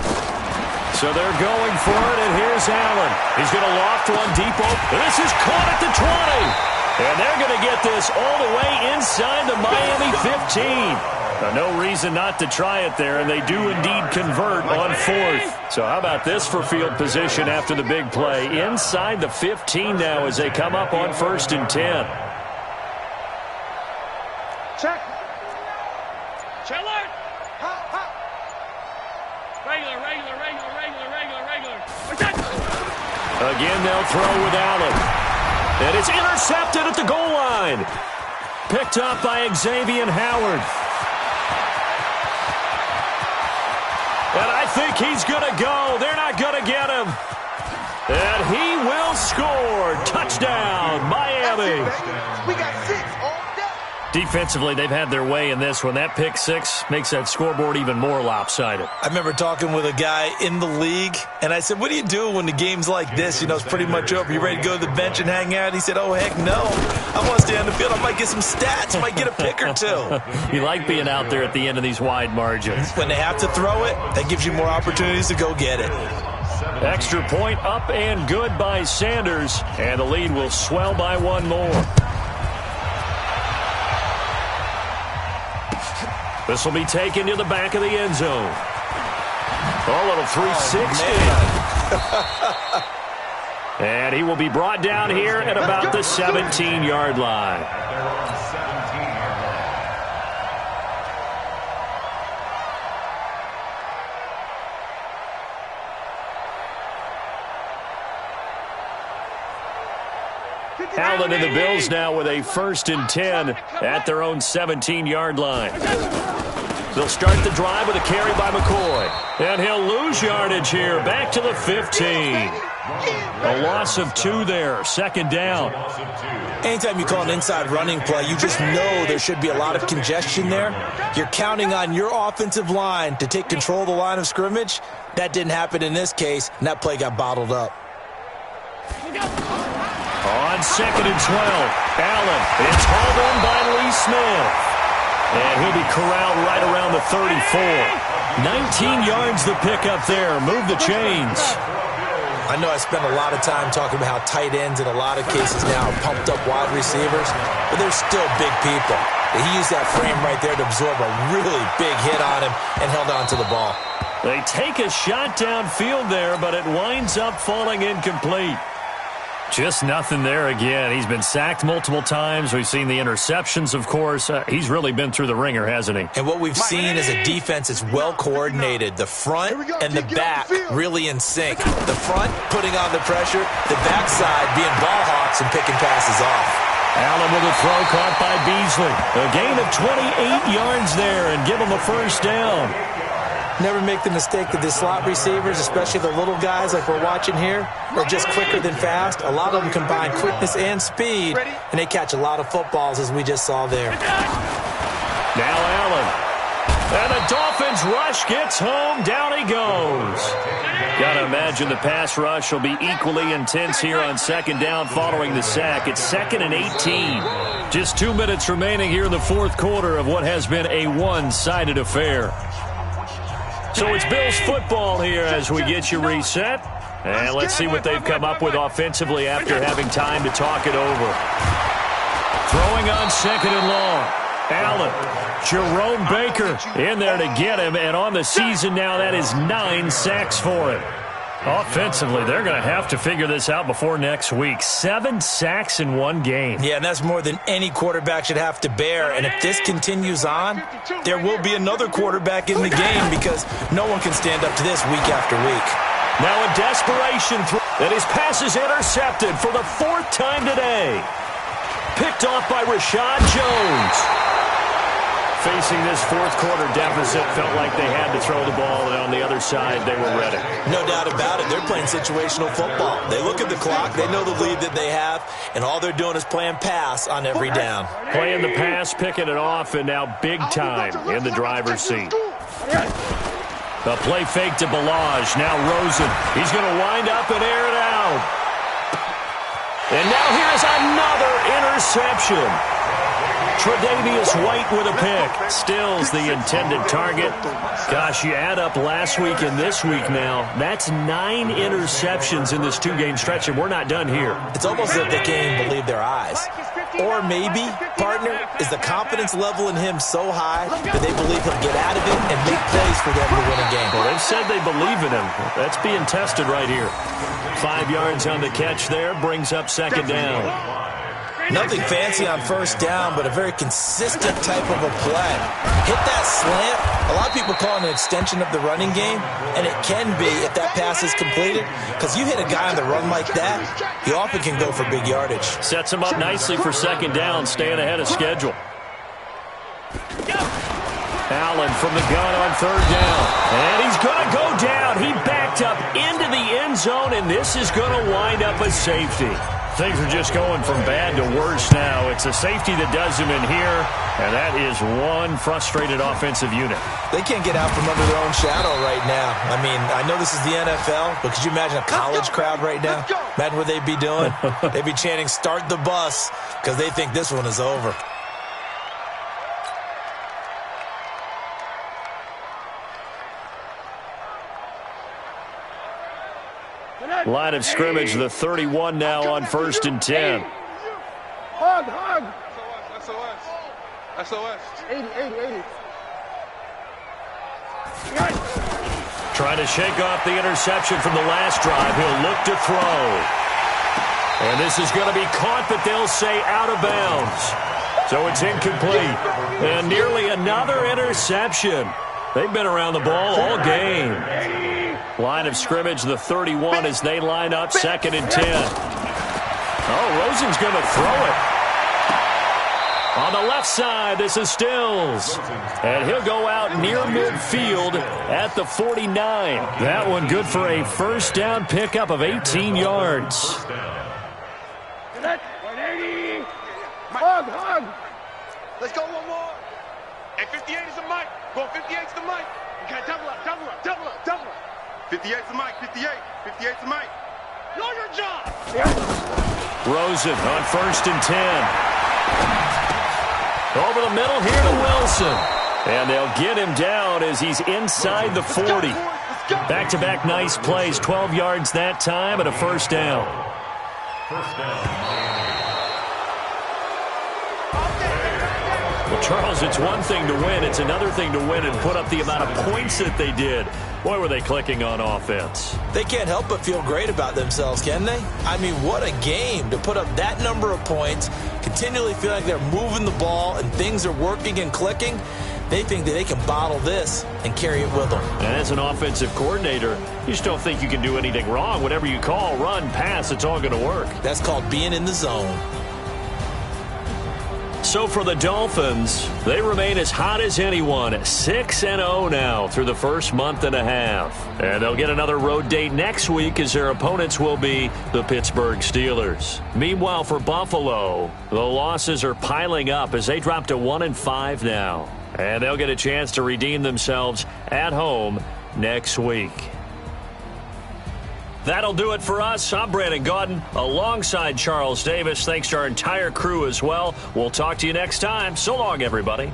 So they're going for it, and here's Allen. He's going to loft one deep open. This is caught at the 20. And they're going to get this all the way inside the Miami 15. No reason not to try it there, and they do indeed convert on 4th. So how about this for field position after the big play? Inside the 15 now as they come up on 1st and 10.
Check. Chiller. Regular.
Again, they'll throw with Allen. And it's intercepted at the goal line. Picked up by Xavier Howard. And I think he's going to go. They're not going to get him. And he will score. Touchdown, Miami.
We got 6 all day.
Defensively, they've had their way in this one. That pick six makes that scoreboard even more lopsided.
I remember talking with a guy in the league, and I said, what do you do when the game's like this? You know, it's pretty much over. You ready to go to the bench and hang out? He said, oh, heck no. I want to stay on the field. I might get some stats. Might get a pick or two.
You like being out there at the end of these wide margins.
When they have to throw it, that gives you more opportunities to go get it.
Extra point up and good by Sanders, and the lead will swell by one more. This will be taken to the back of the end zone. A little 360. And he will be brought down here at about the 17-yard line. Allen and the Bills now with a 1st and 10 at their own 17-yard line. They'll start the drive with a carry by McCoy. And he'll lose yardage here. Back to the 15. A loss of 2 there. 2nd down.
Anytime you call an inside running play, you just know there should be a lot of congestion there. You're counting on your offensive line to take control of the line of scrimmage. That didn't happen in this case, and that play got bottled up.
On 2nd and 12, Allen. It's hauled in by Lee Smith. And he'll be corralled right around the 34. 19 yards the pickup there. Move the chains.
I know I spend a lot of time talking about how tight ends in a lot of cases now are pumped up wide receivers, but they're still big people. He used that frame right there to absorb a really big hit on him and held on to the ball.
They take a shot downfield there, but it winds up falling incomplete. Just nothing there again. He's been sacked multiple times. We've seen the interceptions, of course. He's really been through the ringer, hasn't he?
And what we've seen is a defense that's well coordinated. The front and the back really in sync. The front putting on the pressure, the backside being ball hawks and picking passes off.
Allen with a throw caught by Beasley. A gain of 28 yards there and give him a 1st down.
Never make the mistake that the slot receivers, especially the little guys like we're watching here, are just quicker than fast. A lot of them combine quickness and speed, and they catch a lot of footballs, as we just saw there.
Now Allen. And the Dolphins rush gets home. Down he goes. Got to imagine the pass rush will be equally intense here on 2nd down following the sack. It's 2nd and 18. Just 2 minutes remaining here in the 4th quarter of what has been a one-sided affair. So it's Bills football here as we get you reset. And let's see what they've come up with offensively after having time to talk it over. Throwing on 2nd and long. Allen, Jerome Baker in there to get him. And on the season now, that is 9 sacks for him. Offensively, they're going to have to figure this out before next week. 7 sacks in one game.
Yeah, and that's more than any quarterback should have to bear. And if this continues on, there will be another quarterback in the game because no one can stand up to this week after week.
Now a desperation throw. And his pass is intercepted for the 4th time today. Picked off by Rashad Jones. Facing this 4th quarter deficit, felt like they had to throw the ball, and on the other side, they were ready.
No doubt about it. They're playing situational football. They look at the clock, they know the lead that they have, and all they're doing is playing pass on every down.
Playing the pass, picking it off, and now big time in the driver's seat. A play fake to Balaj. Now Rosen. He's going to wind up and air it out. And now here's another interception. Tre'Davious White with a pick. Stills the intended target. Gosh, you add up last week and this week now. That's 9 interceptions in this 2-game stretch, and we're not done here.
It's almost as if they can't even believe their eyes. Or maybe, partner, is the confidence level in him so high that they believe he'll get out of it and make plays for them to win a game.
Well, they've said they believe in him. That's being tested right here. 5 yards on the catch there. Brings up 2nd down.
Nothing fancy on 1st down, but a very consistent type of a play. Hit that slant. A lot of people call it an extension of the running game, and it can be if that pass is completed, because you hit a guy on the run like that, he often can go for big yardage.
Sets him up nicely for 2nd down, staying ahead of schedule. Allen from the gun on third down. And he's going to go down. He backed up into the end zone, and this is going to wind up a safety. Things are just going from bad to worse now. It's a safety that does him in here, and that is one frustrated offensive unit.
They can't get out from under their own shadow right now. I mean, I know this is the NFL, but could you imagine a college crowd right now? Imagine what they'd be doing. They'd be chanting, "Start the bus," because they think this one is over.
Line of scrimmage, the 31 now on 1st and 10.
Hug, hug.
SOS.
80.
Trying to shake off the interception from the last drive. He'll look to throw. And this is going to be caught, but they'll say out of bounds. So it's incomplete. And nearly another interception. They've been around the ball all game. Line of scrimmage, the 31 as they line up 2nd and 10. Oh, Rosen's going to throw it. On the left side, this is Stills. And he'll go out near midfield at the 49. That one good for a first down pickup of 18 yards.
180. Hug.
Let's go one more. And 58 is the mic. Go 58 is the mic. You got double up. 58 is the mic. 58 is the mic. Know your job.
Rosen on 1st and 10. Over the middle here to Wilson. And they'll get him down as he's inside the 40. Back-to-back nice plays. 12 yards that time and a first down. Well, Charles, it's one thing to win. It's another thing to win and put up the amount of points that they did. Boy, were they clicking on offense.
They can't help but feel great about themselves, can they? I mean, what a game to put up that number of points, continually feel like they're moving the ball and things are working and clicking. They think that they can bottle this and carry it with them.
And as an offensive coordinator, you just don't think you can do anything wrong. Whatever you call, run, pass, it's all going to work.
That's called being in the zone.
So for the Dolphins, they remain as hot as anyone, 6-0 now through the first month and a half. And they'll get another road date next week as their opponents will be the Pittsburgh Steelers. Meanwhile, for Buffalo, the losses are piling up as they drop to 1-5 now. And they'll get a chance to redeem themselves at home next week. That'll do it for us. I'm Brandon Gaudin alongside Charles Davis. Thanks to our entire crew as well. We'll talk to you next time. So long, everybody.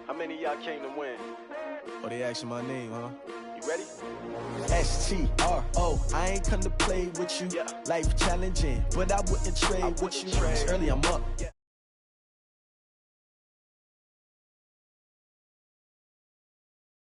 How many of y'all came to win?
Oh, they asking my name, huh?
You ready?
STRO, I ain't come to play with you.
Yeah.
Life challenging, but I wouldn't trade with you. Early I'm up.